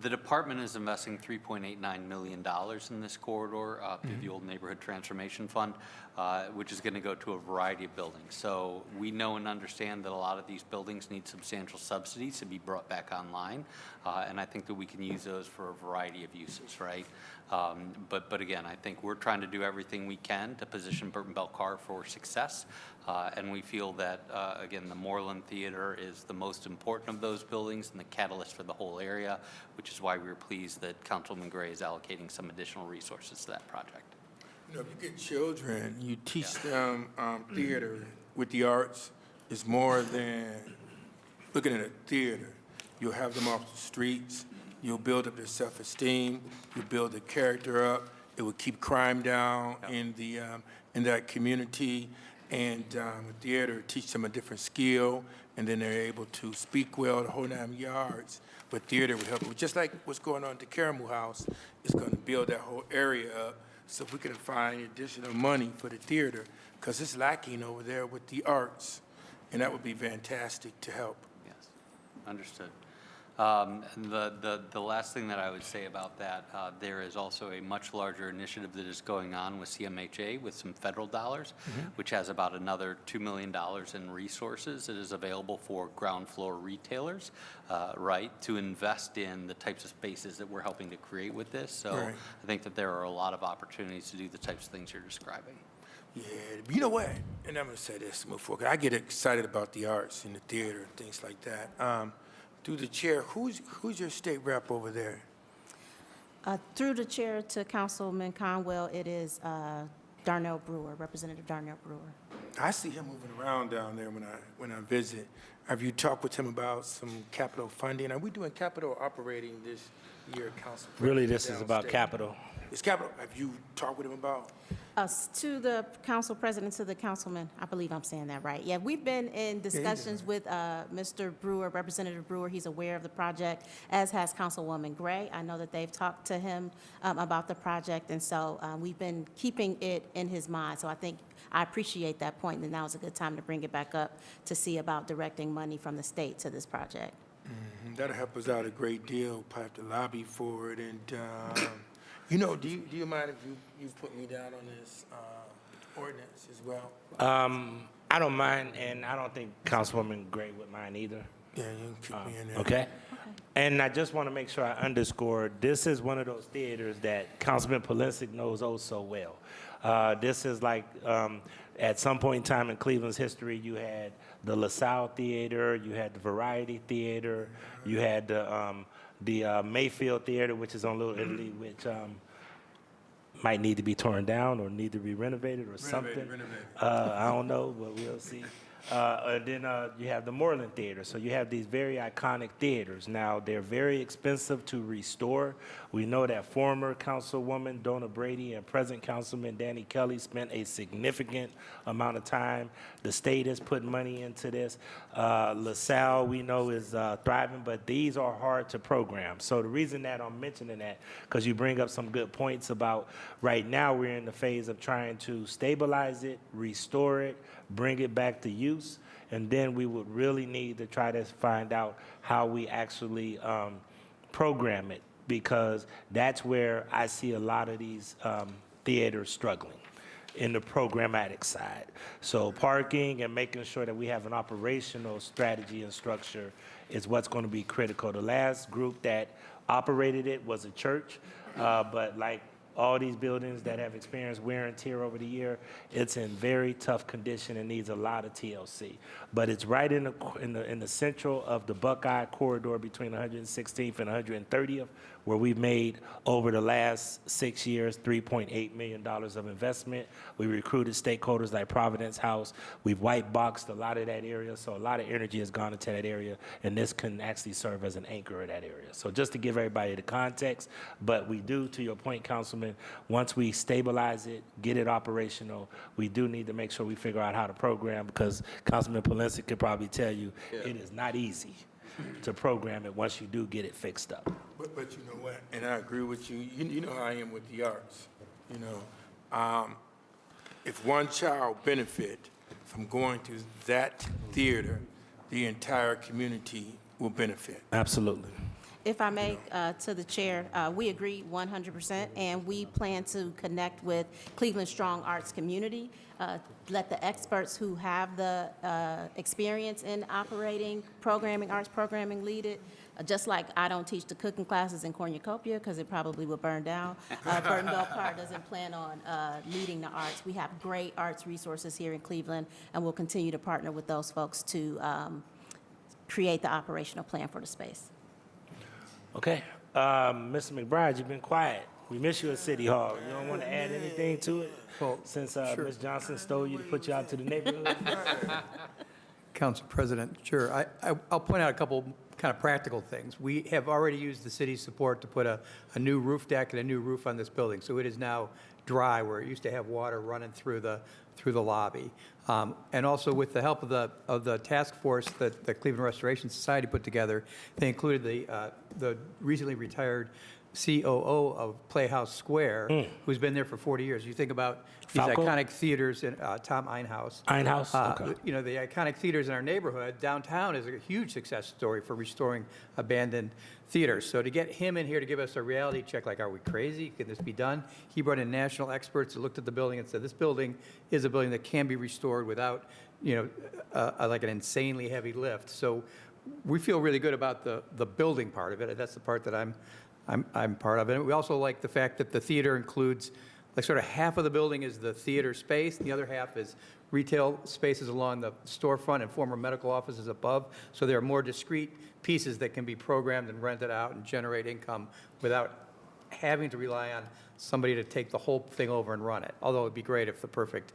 the department is investing $3.89 million in this corridor through the Old Neighborhood Transformation Fund, which is going to go to a variety of buildings. So we know and understand that a lot of these buildings need substantial subsidies to be brought back online, and I think that we can use those for a variety of uses, right? But again, I think we're trying to do everything we can to position Burton Bell Carr for success. And we feel that, again, the Moreland Theater is the most important of those buildings and the catalyst for the whole area, which is why we were pleased that Councilman Gray is allocating some additional resources to that project. You know, if you get children, you teach them theater with the arts is more than looking at a theater. You'll have them off the streets. You'll build up their self-esteem. You'll build their character up. It will keep crime down in that community. And theater teach them a different skill, and then they're able to speak well the whole 9 yards. But theater would help. Just like what's going on at the Caramel House, it's going to build that whole area up. So if we can find additional money for the theater, because it's lacking over there with the arts, and that would be fantastic to help. Yes, understood. The last thing that I would say about that, there is also a much larger initiative that is going on with CMHA with some federal dollars, which has about another $2 million in resources that is available for ground floor retailers, right, to invest in the types of spaces that we're helping to create with this. So Right. I think that there are a lot of opportunities to do the types of things you're describing. Yeah, you know what? And I'm going to say this, move forward. I get excited about the arts and the theater and things like that. Through the chair, who's your state rep over there? Through the chair to Councilman Conwell, it is Darnell Brewer, Representative Darnell Brewer. I see him moving around down there when I visit. Have you talked with him about some capital funding? Are we doing capital operating this year, Council? Really, this is President about downstate? capital. It's capital. Have you talked with him about? To the council president, to the councilman, I believe I'm saying that right. Yeah, we've been in discussions with Mr. Brewer, Representative Brewer. He's aware of the project, as has Councilwoman Gray. I know that they've talked to him about the project, and so we've been keeping it in his mind. So I appreciate that point, and now is a good time to bring it back up to see about directing money from the state to this project. That'll help us out a great deal. Probably have to lobby for it. And, you know, do you mind if you put me down on this ordinance as well? I don't mind, and I don't think Councilwoman Gray would mind either. Yeah, you can keep me in there. Okay? And I just want to make sure I underscore, this is one of those theaters that Councilman Polisic knows oh so well. This is like, at some point in time in Cleveland's history, you had the LaSalle Theater, you had the Variety Theater, you had the Mayfield Theater, which is on Little Italy, which might need to be torn down or need to be renovated or something. Renovated. I don't know, but we'll see. And then you have the Moreland Theater. So you have these very iconic theaters. Now, they're very expensive to restore. We know that former Councilwoman Donna Brady and present Councilman Danny Kelly spent a significant amount of time. The state has put money into this. LaSalle, we know, is thriving, but these are hard to program. So the reason that I'm mentioning that, because you bring up some good points about right now we're in the phase of trying to stabilize it, restore it, bring it back to use, and then we would really need to try to find out how we actually program it, because that's where I see a lot of these theaters struggling in the programmatic side. So parking and making sure that we have an operational strategy and structure is what's going to be critical. The last group that operated it was a church, but like all these buildings that have experienced wear and tear over the year, it's in very tough condition and needs a lot of TLC. But it's right in the central of the Buckeye corridor between 116th and 130th, where we've made over the last 6 years $3.8 million of investment. We recruited stakeholders like Providence House. We've white boxed a lot of that area, so a lot of energy has gone into that area, and this can actually serve as an anchor of that area. So just to give everybody the context, but we do, to your point, Councilman, once we stabilize it, get it operational, we do need to make sure we figure out how to program, because Councilman Polinsky could probably tell you it is not easy to program it once you do get it fixed up. But you know what, and I agree with you. You know how I am with the arts. You know, if one child benefit from going to that theater, the entire community will benefit. Absolutely. If I may, to the chair, we agree 100%, and we plan to connect with Cleveland Strong Arts community, let the experts who have the experience in operating programming, arts programming, lead it. Just like I don't teach the cooking classes in Cornucopia because it probably will burn down. Burton Bell Carr doesn't plan on leading the arts. We have great arts resources here in Cleveland, and we'll continue to partner with those folks to create the operational plan for the space. Okay. Mr. McBride, you've been quiet. We miss you at City Hall. You don't want to add anything to it? Well, Since Ms. Johnson stole you to put you out to the neighborhood? Council President, sure. I'll point out a couple kind of practical things. We have already used the city's support to put a new roof deck and a new roof on this building, so it is now dry where it used to have water running through the lobby. And also with the help of the task force that the Cleveland Restoration Society put together, they included the recently retired COO of Playhouse Square, who's been there for 40 years. You think about these Falco? iconic theaters in Tom Einhaus. Einhaus? Okay. You know, the iconic theaters in our neighborhood, downtown is a huge success story for restoring abandoned theaters. So to get him in here to give us a reality check, like, are we crazy? Can this be done? He brought in national experts who looked at the building and said, this building is a building that can be restored without, you know, like an insanely heavy lift. So we feel really good about the building part of it. That's the part that I'm part of it. We also like the fact that the theater includes, like, sort of half of the building is the theater space, and the other half is retail spaces along the storefront and former medical offices above. So there are more discrete pieces that can be programmed and rented out and generate income without having to rely on somebody to take the whole thing over and run it. Although it'd be great if the perfect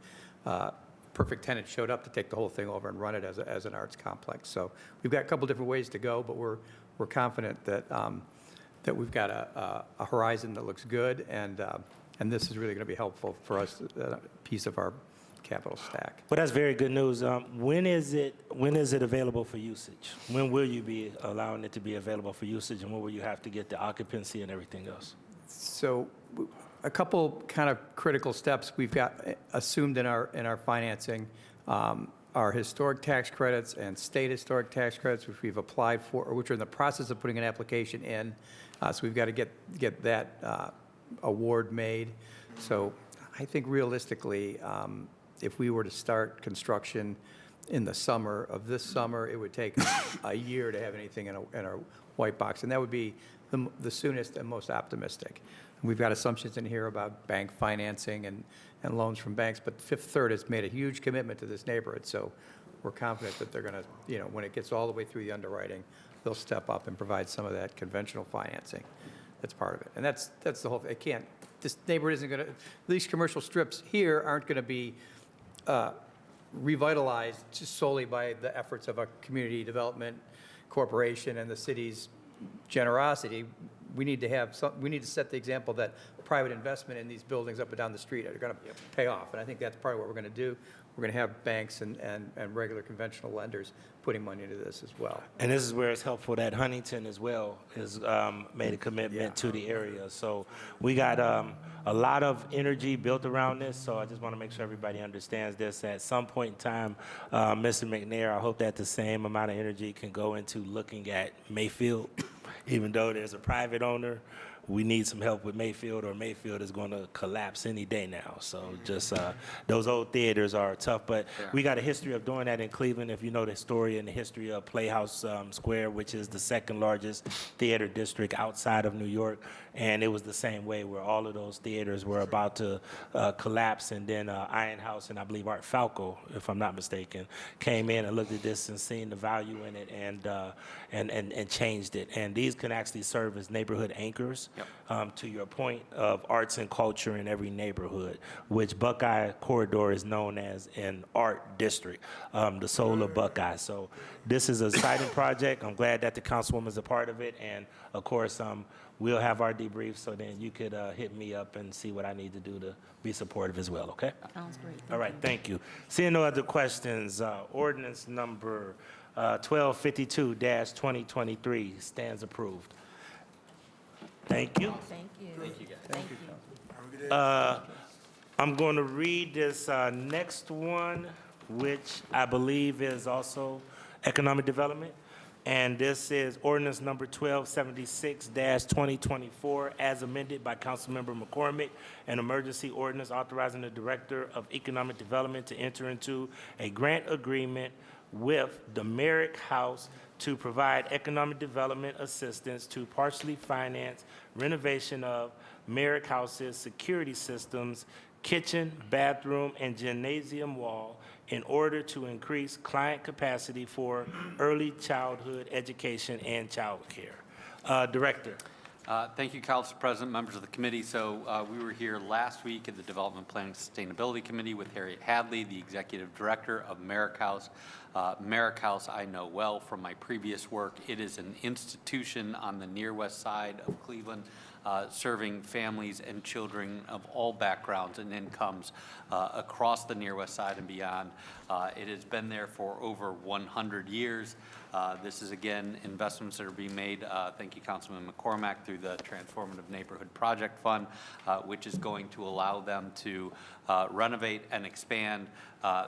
tenant showed up to take the whole thing over and run it as an arts complex. So we've got a couple different ways to go, but we're confident that that we've got a horizon that looks good, and this is really going to be helpful for us, a piece of our capital stack. Well, that's very good news. When is it available for usage? When will you be allowing it to be available for usage, and when will you have to get the occupancy and everything else? So a couple kind of critical steps we've got assumed in our financing are historic tax credits and state historic tax credits, which we've applied for, or which are in the process of putting an application in. So we've got to get that award made. So I think realistically, if we were to start construction in the summer of this summer, it would take a year to have anything in a white box, and that would be the soonest and most optimistic. And we've got assumptions in here about bank financing and loans from banks, but Fifth Third has made a huge commitment to this neighborhood, so we're confident that they're going to, you know, when it gets all the way through the underwriting, they'll step up and provide some of that conventional financing. That's part of it, and that's the whole thing. This neighborhood isn't going to, these commercial strips here aren't going to be revitalized just solely by the efforts of a community development corporation and the city's generosity. We need to set the example that private investment in these buildings up and down the street are going to pay off, and I think that's probably what we're going to do. We're going to have banks and regular conventional lenders putting money into this as well. And this is where it's helpful that Huntington as well has made a commitment to the area. So we got a lot of energy built around this, so I just want to make sure everybody understands this. At some point in time, Mr. McNair, I hope that the same amount of energy can go into looking at Mayfield, even though there's a private owner. we need some help with Mayfield, or Mayfield is going to collapse any day now. So just those old theaters are tough, but we got a history of doing that in Cleveland. If you know the story and the history of Playhouse Square, which is the second largest theater district outside of New York, and it was the same way where all of those theaters were about to collapse, and then Iron House and I believe Art Falco, if I'm not mistaken, came in and looked at this and seen the value in it and changed it. And these can actually serve as neighborhood anchors, to your point, of arts and culture in every neighborhood, which Buckeye Corridor is known as an art district, the soul of Buckeye. So this is an exciting project. I'm glad that the councilwoman is a part of it, and of course, we'll have our debrief, so then you could hit me up and see what I need to do to be supportive as well, okay? Sounds great. All right, thank you. Seeing no other questions, ordinance number 1252-2023 stands approved. Thank you. Thank you. Thank you, guys. Thank you. I'm going to read this next one, which I believe is also economic development. And this is ordinance number 1276-2024, as amended by Councilmember McCormick, an emergency ordinance authorizing the Director of Economic Development to enter into a grant agreement with the Merrick House to provide economic development assistance to partially finance renovation of Merrick House's security systems, kitchen, bathroom, and gymnasium wall in order to increase client capacity for early childhood education and child care. Director. Thank you, Council President, members of the committee. So we were here last week at the Development Planning Sustainability Committee with Harriet Hadley, the Executive Director of Merrick House. Merrick House I know well from my previous work. It is an institution on the near west side of Cleveland, serving families and children of all backgrounds and incomes across the near west side and beyond. It has been there for over 100 years. This is, again, investments that are being made, thank you, Councilman McCormack, through the Transformative Neighborhood Project Fund, which is going to allow them to renovate and expand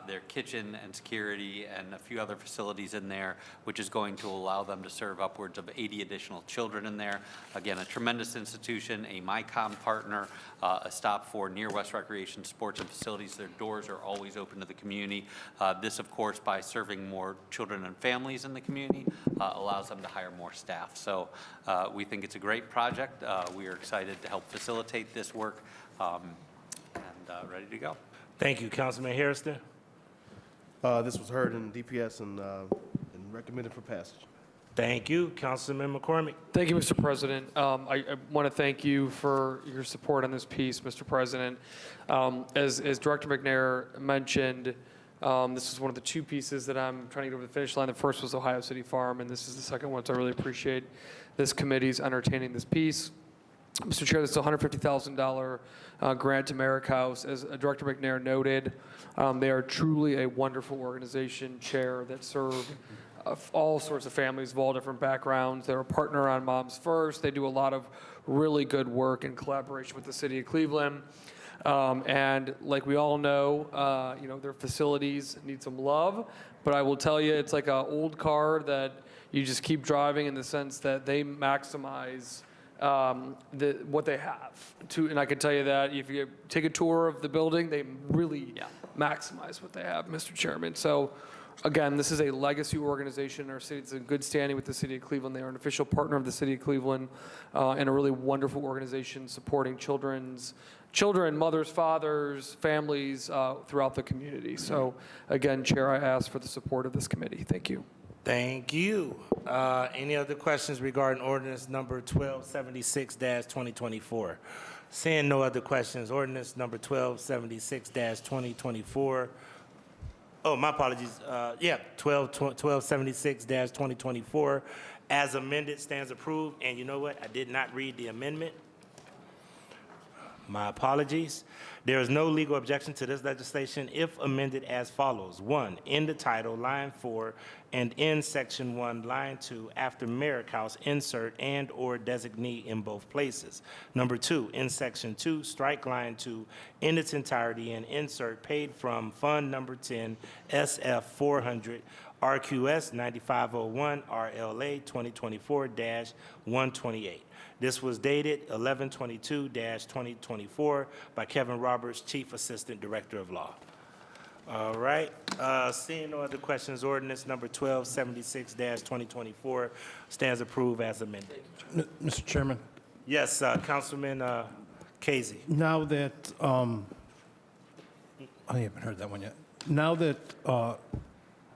their kitchen and security and a few other facilities in there, which is going to allow them to serve upwards of 80 additional children in there. Again, a tremendous institution, a MyCom partner, a stop for Near West Recreation, Sports, and Facilities. Their doors are always open to the community. This, of course, by serving more children and families in the community, allows them to hire more staff. So we think it's a great project. We are excited to help facilitate this work and ready to go. Thank you, Councilman Harrison. This was heard in DPS and recommended for passage. Thank you, Councilman McCormick. Thank you, Mr. President. I want to thank you for your support on this piece, Mr. President. As Director McNair mentioned, this is one of the two pieces that I'm trying to get over the finish line. The first was Ohio City Farm, and this is the second one, so I really appreciate this committee's entertaining this piece. Mr. Chair, this is a $150,000 grant to Merrick House. As Director McNair noted, they are truly a wonderful organization, Chair, that serve all sorts of families of all different backgrounds. They're a partner on Moms First. They do a lot of really good work in collaboration with the City of Cleveland. And like we all know, their facilities need some love. But I will tell you, it's like an old car that you just keep driving in the sense that they maximize what they have. And I can tell you that if you take a tour of the building, they really maximize what they have, Mr. Chairman. So again, this is a legacy organization in our city. It's in good standing with the City of Cleveland. They are an official partner of the City of Cleveland and a really wonderful organization supporting children, mothers, fathers, families throughout the community. So again, Chair, I ask for the support of this committee. Thank you. Thank you. Any other questions regarding ordinance number 1276-2024? Seeing no other questions, ordinance number 1276-2024. Oh, my apologies. 1276-2024 as amended stands approved. And you know what? I did not read the amendment. My apologies. There is no legal objection to this legislation if amended as follows. 1, in the title, line 4, and in section 1, line 2, after Merrick House, insert and/or designee in both places. Number 2, in section 2, strike line 2 in its entirety and insert paid from Fund Number 10, SF 400, RQS 9501 RLA 2024-128. This was dated 11/22/2024 by Kevin Roberts, Chief Assistant Director of Law. All right, seeing no other questions, ordinance number 1276-2024 stands approved as amended. Mr. Chairman, Yes, Councilman Casey. now that, I haven't heard that one yet. Now that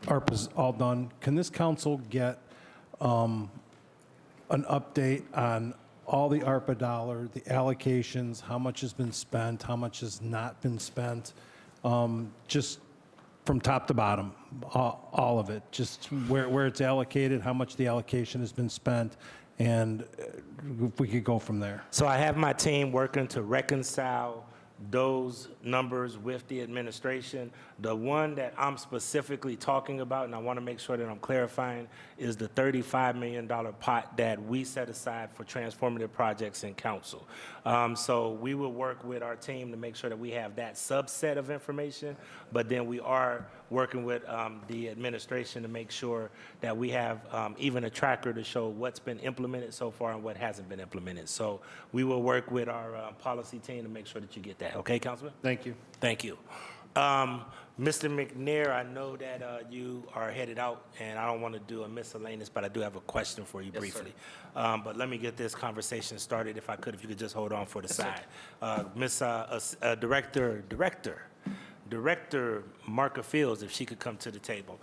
ARPA's all done, can this council get an update on all the ARPA dollar, the allocations, how much has been spent, how much has not been spent, just from top to bottom, all of it, just where it's allocated, how much the allocation has been spent, and if we could go from there. So I have my team working to reconcile those numbers with the administration. The one that I'm specifically talking about, and I want to make sure that I'm clarifying, is the $35 million pot that we set aside for transformative projects in council. So we will work with our team to make sure that we have that subset of information, but then we are working with the administration to make sure that we have even a tracker to show what's been implemented so far and what hasn't been implemented. So we will work with our policy team to make sure that you get that. Okay, Councilman? Thank you. Thank you. Mr. McNair, I know that you are headed out, and I don't want to do a miscellaneous, but I do have a question for you briefly. But let me get this conversation started, if I could, if you could just hold on for the side. Director Marka Fields, if she could come to the table.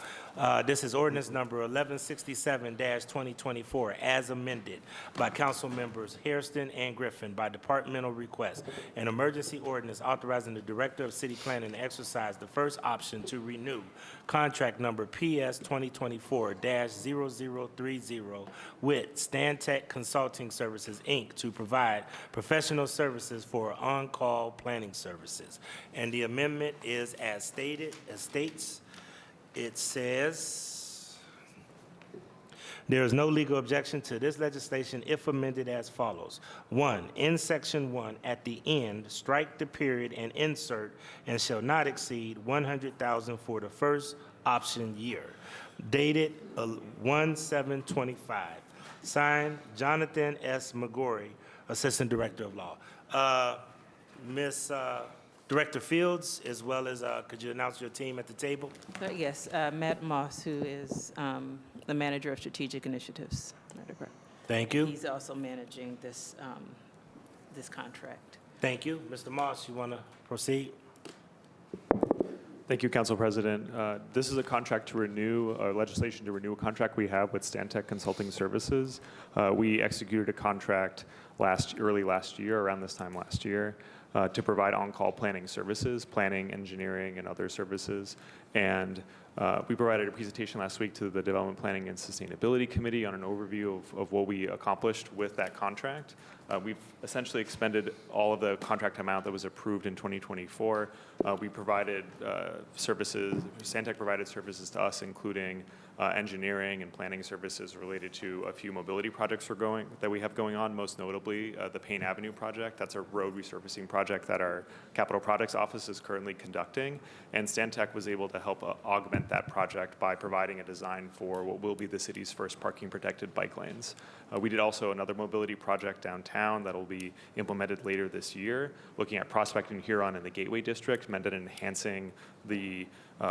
This is ordinance number 1167-2024, as amended by council members Hairston and Griffin by departmental request. An emergency ordinance authorizing the Director of City Planning to exercise the first option to renew contract number PS 2024-0030 with Stantec Consulting Services, Inc. to provide professional services for on-call planning services. And the amendment is as stated, it says, there is no legal objection to this legislation if amended as follows. 1, in section 1, at the end, strike the period and insert, and shall not exceed $100,000 for the first option year. Dated 1/7/25. Signed, Jonathan S. McGorry, Assistant Director of Law. Ms. Director Fields, as well as, could you announce your team at the table? Yes, Matt Moss, who is the Manager of Strategic Initiatives. Thank you. He's also managing this, this contract. Thank you. Mr. Moss, you want to proceed? Thank you, Council President. This is a contract to renew, legislation to renew a contract we have with Stantec Consulting Services. We executed a contract early last year, around this time last year, to provide on-call planning services, planning, engineering, and other services. And we provided a presentation last week to the Development Planning and Sustainability Committee on an overview of what we accomplished with that contract. We've essentially expended all of the contract amount that was approved in 2024. We provided services, Stantec provided services to us, including engineering and planning services related to a few mobility projects that we have going on, most notably the Payne Avenue project. That's a road resurfacing project that our Capital Projects Office is currently conducting. And Stantec was able to help augment that project by providing a design for what will be the city's first parking protected bike lanes. We did also another mobility project downtown that will be implemented later this year, looking at Prospect and Huron in the Gateway District, meant at enhancing the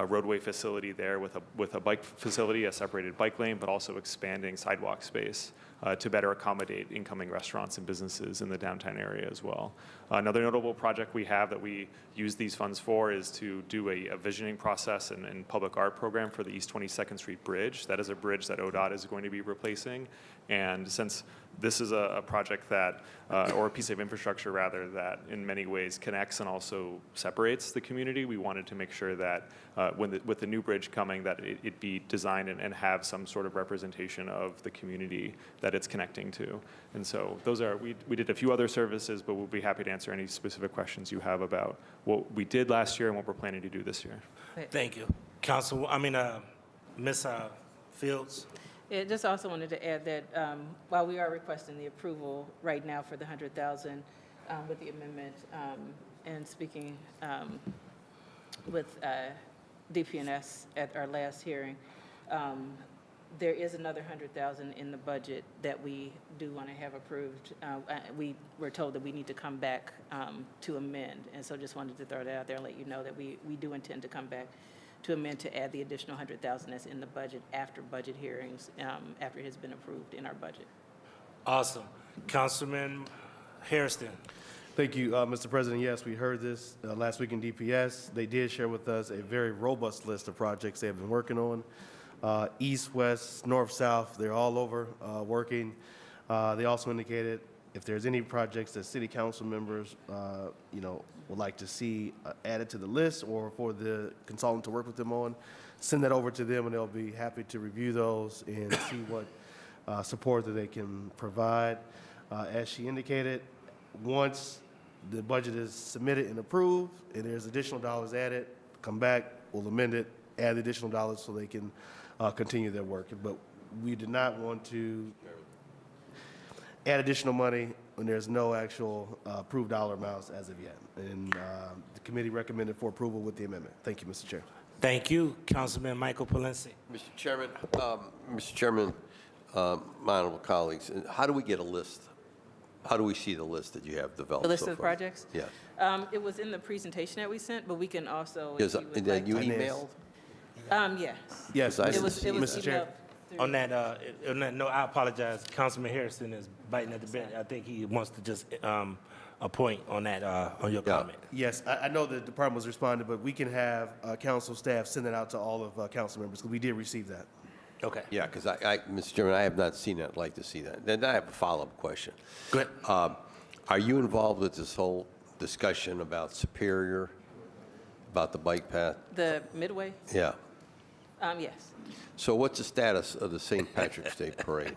roadway facility there with a bike facility, a separated bike lane, but also expanding sidewalk space to better accommodate incoming restaurants and businesses in the downtown area as well. Another notable project we have that we use these funds for is to do a visioning process and public art program for the East 22nd Street Bridge. That is a bridge that ODOT is going to be replacing. And since this is a project that, or a piece of infrastructure rather, that in many ways connects and also separates the community, we wanted to make sure that with the new bridge coming, that it be designed and have some sort of representation of the community that it's connecting to. And so those are, we did a few other services, but we'll be happy to answer any specific questions you have about what we did last year and what we're planning to do this year. Thank you. Ms. Fields? Yeah, just also wanted to add that while we are requesting the approval right now for the $100,000 with the amendment and speaking with DPNS at our last hearing, There is another 100,000 in the budget that we do want to have approved. We were told that we need to come back to amend, and so just wanted to throw that out there and let you know that we do intend to come back to amend to add the additional 100,000 that's in the budget after budget hearings, after it has been approved in our budget. Awesome. Councilman Hairston. Thank you, Mr. President. Yes, we heard this last week in DPS. They did share with us a very robust list of projects they have been working on. East, west, north, south, they're all over working. They also indicated if there's any projects that city council members, would like to see added to the list or for the consultant to work with them on, send that over to them and they'll be happy to review those and see what support that they can provide. As she indicated, once the budget is submitted and approved and there's additional dollars added, come back, we'll amend it, add the additional dollars so they can continue their work. But we did not want to add additional money when there's no actual approved dollar amounts as of yet. And the committee recommended for approval with the amendment. Thank you, Mr. Chair. Thank you. Councilman Michael Palensi. Mr. Chairman, my honorable colleagues, how do we get a list? How do we see the list that you have developed The list so of far? projects? Yes. It was in the presentation that we sent, but we can also, Is if you would that like you to- emailed? Yes. Yes, I It didn't was, see it was Mr. Chair. emailed through- On that, no, I apologize. Councilman Harrison is biting at the bit. I think he wants to just a point on that, on your comment. Yes, I know the department was responding, but we can have council staff send it out to all of council members, because we did receive that. Okay. Yeah, because Mr. Chairman, I have not seen that. I'd like to see that. Then I have a follow-up question. Go ahead. Are you involved with this whole discussion about Superior, about the bike path? The Midway? Yeah. Yes. So what's the status of the St. Patrick's Day Parade?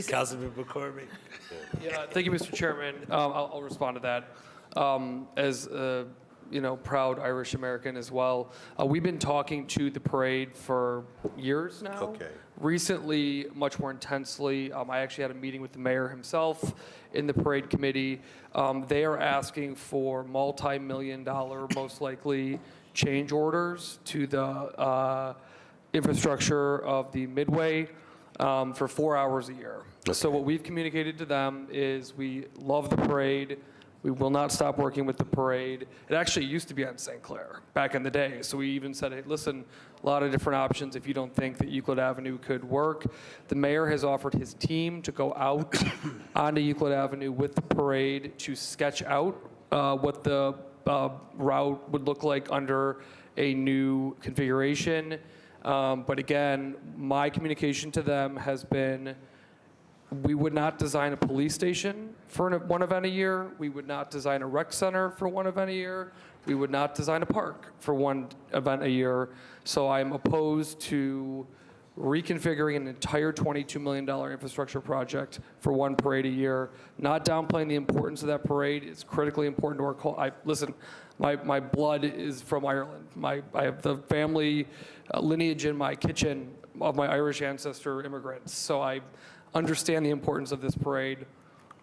Councilman McCormick. Yeah, thank you, Mr. Chairman. I'll respond to that. As proud Irish American as well, we've been talking to the parade for years now. Okay. Recently, much more intensely, I actually had a meeting with the mayor himself in the parade committee. They are asking for multi-million-dollar, most likely, change orders to the infrastructure of the Midway for 4 hours a year. So what we've communicated to them is we love the parade. We will not stop working with the parade. It actually used to be on St. Clair back in the day. So we even said, hey, listen, a lot of different options if you don't think that Euclid Avenue could work. The mayor has offered his team to go out onto Euclid Avenue with the parade to sketch out what the route would look like under a new configuration. But again, my communication to them has been, we would not design a police station for one event a year. We would not design a rec center for one event a year. We would not design a park for one event a year. So I'm opposed to reconfiguring an entire $22 million infrastructure project for one parade a year. Not downplaying the importance of that parade. It's critically important to our culture. Listen, my blood is from Ireland. I have the family lineage in my kitchen of my Irish ancestor immigrants. So I understand the importance of this parade,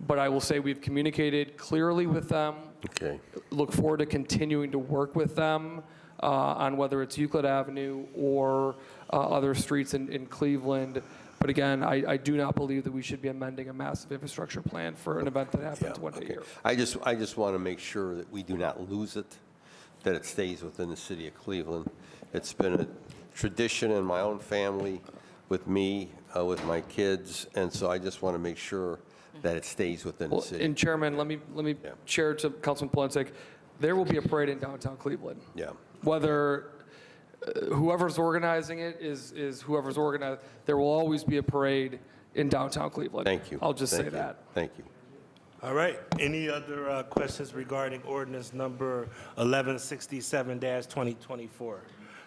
but I will say we've communicated clearly with them. Okay. Look forward to continuing to work with them on whether it's Euclid Avenue or other streets in Cleveland. But again, I do not believe that we should be amending a massive infrastructure plan for an event that happens one day a year. I just want to make sure that we do not lose it, that it stays within the city of Cleveland. It's been a tradition in my own family, with me, with my kids, and so I just want to make sure that it stays within the city. And Chairman, let me share to Councilman Polensek, there will be a parade in downtown Cleveland. Yeah. Whether whoever's organizing it is whoever's organized, there will always be a parade in downtown Cleveland. Thank you. I'll just Thank say you. that. Thank you. All right. Any other questions regarding ordinance number 1167-2024?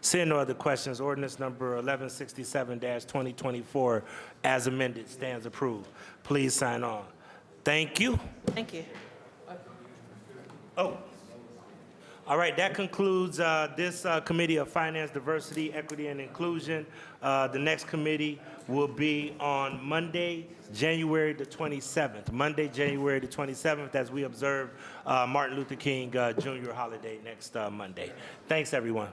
Seeing no other questions, ordinance number 1167-2024 as amended stands approved. Please sign on. Thank you. Thank you. Oh. All right, that concludes this Committee of Finance, Diversity, Equity, and Inclusion. The next committee will be on Monday, January the 27th. Monday, January the 27th, as we observe Martin Luther King Jr. holiday next Monday. Thanks, everyone.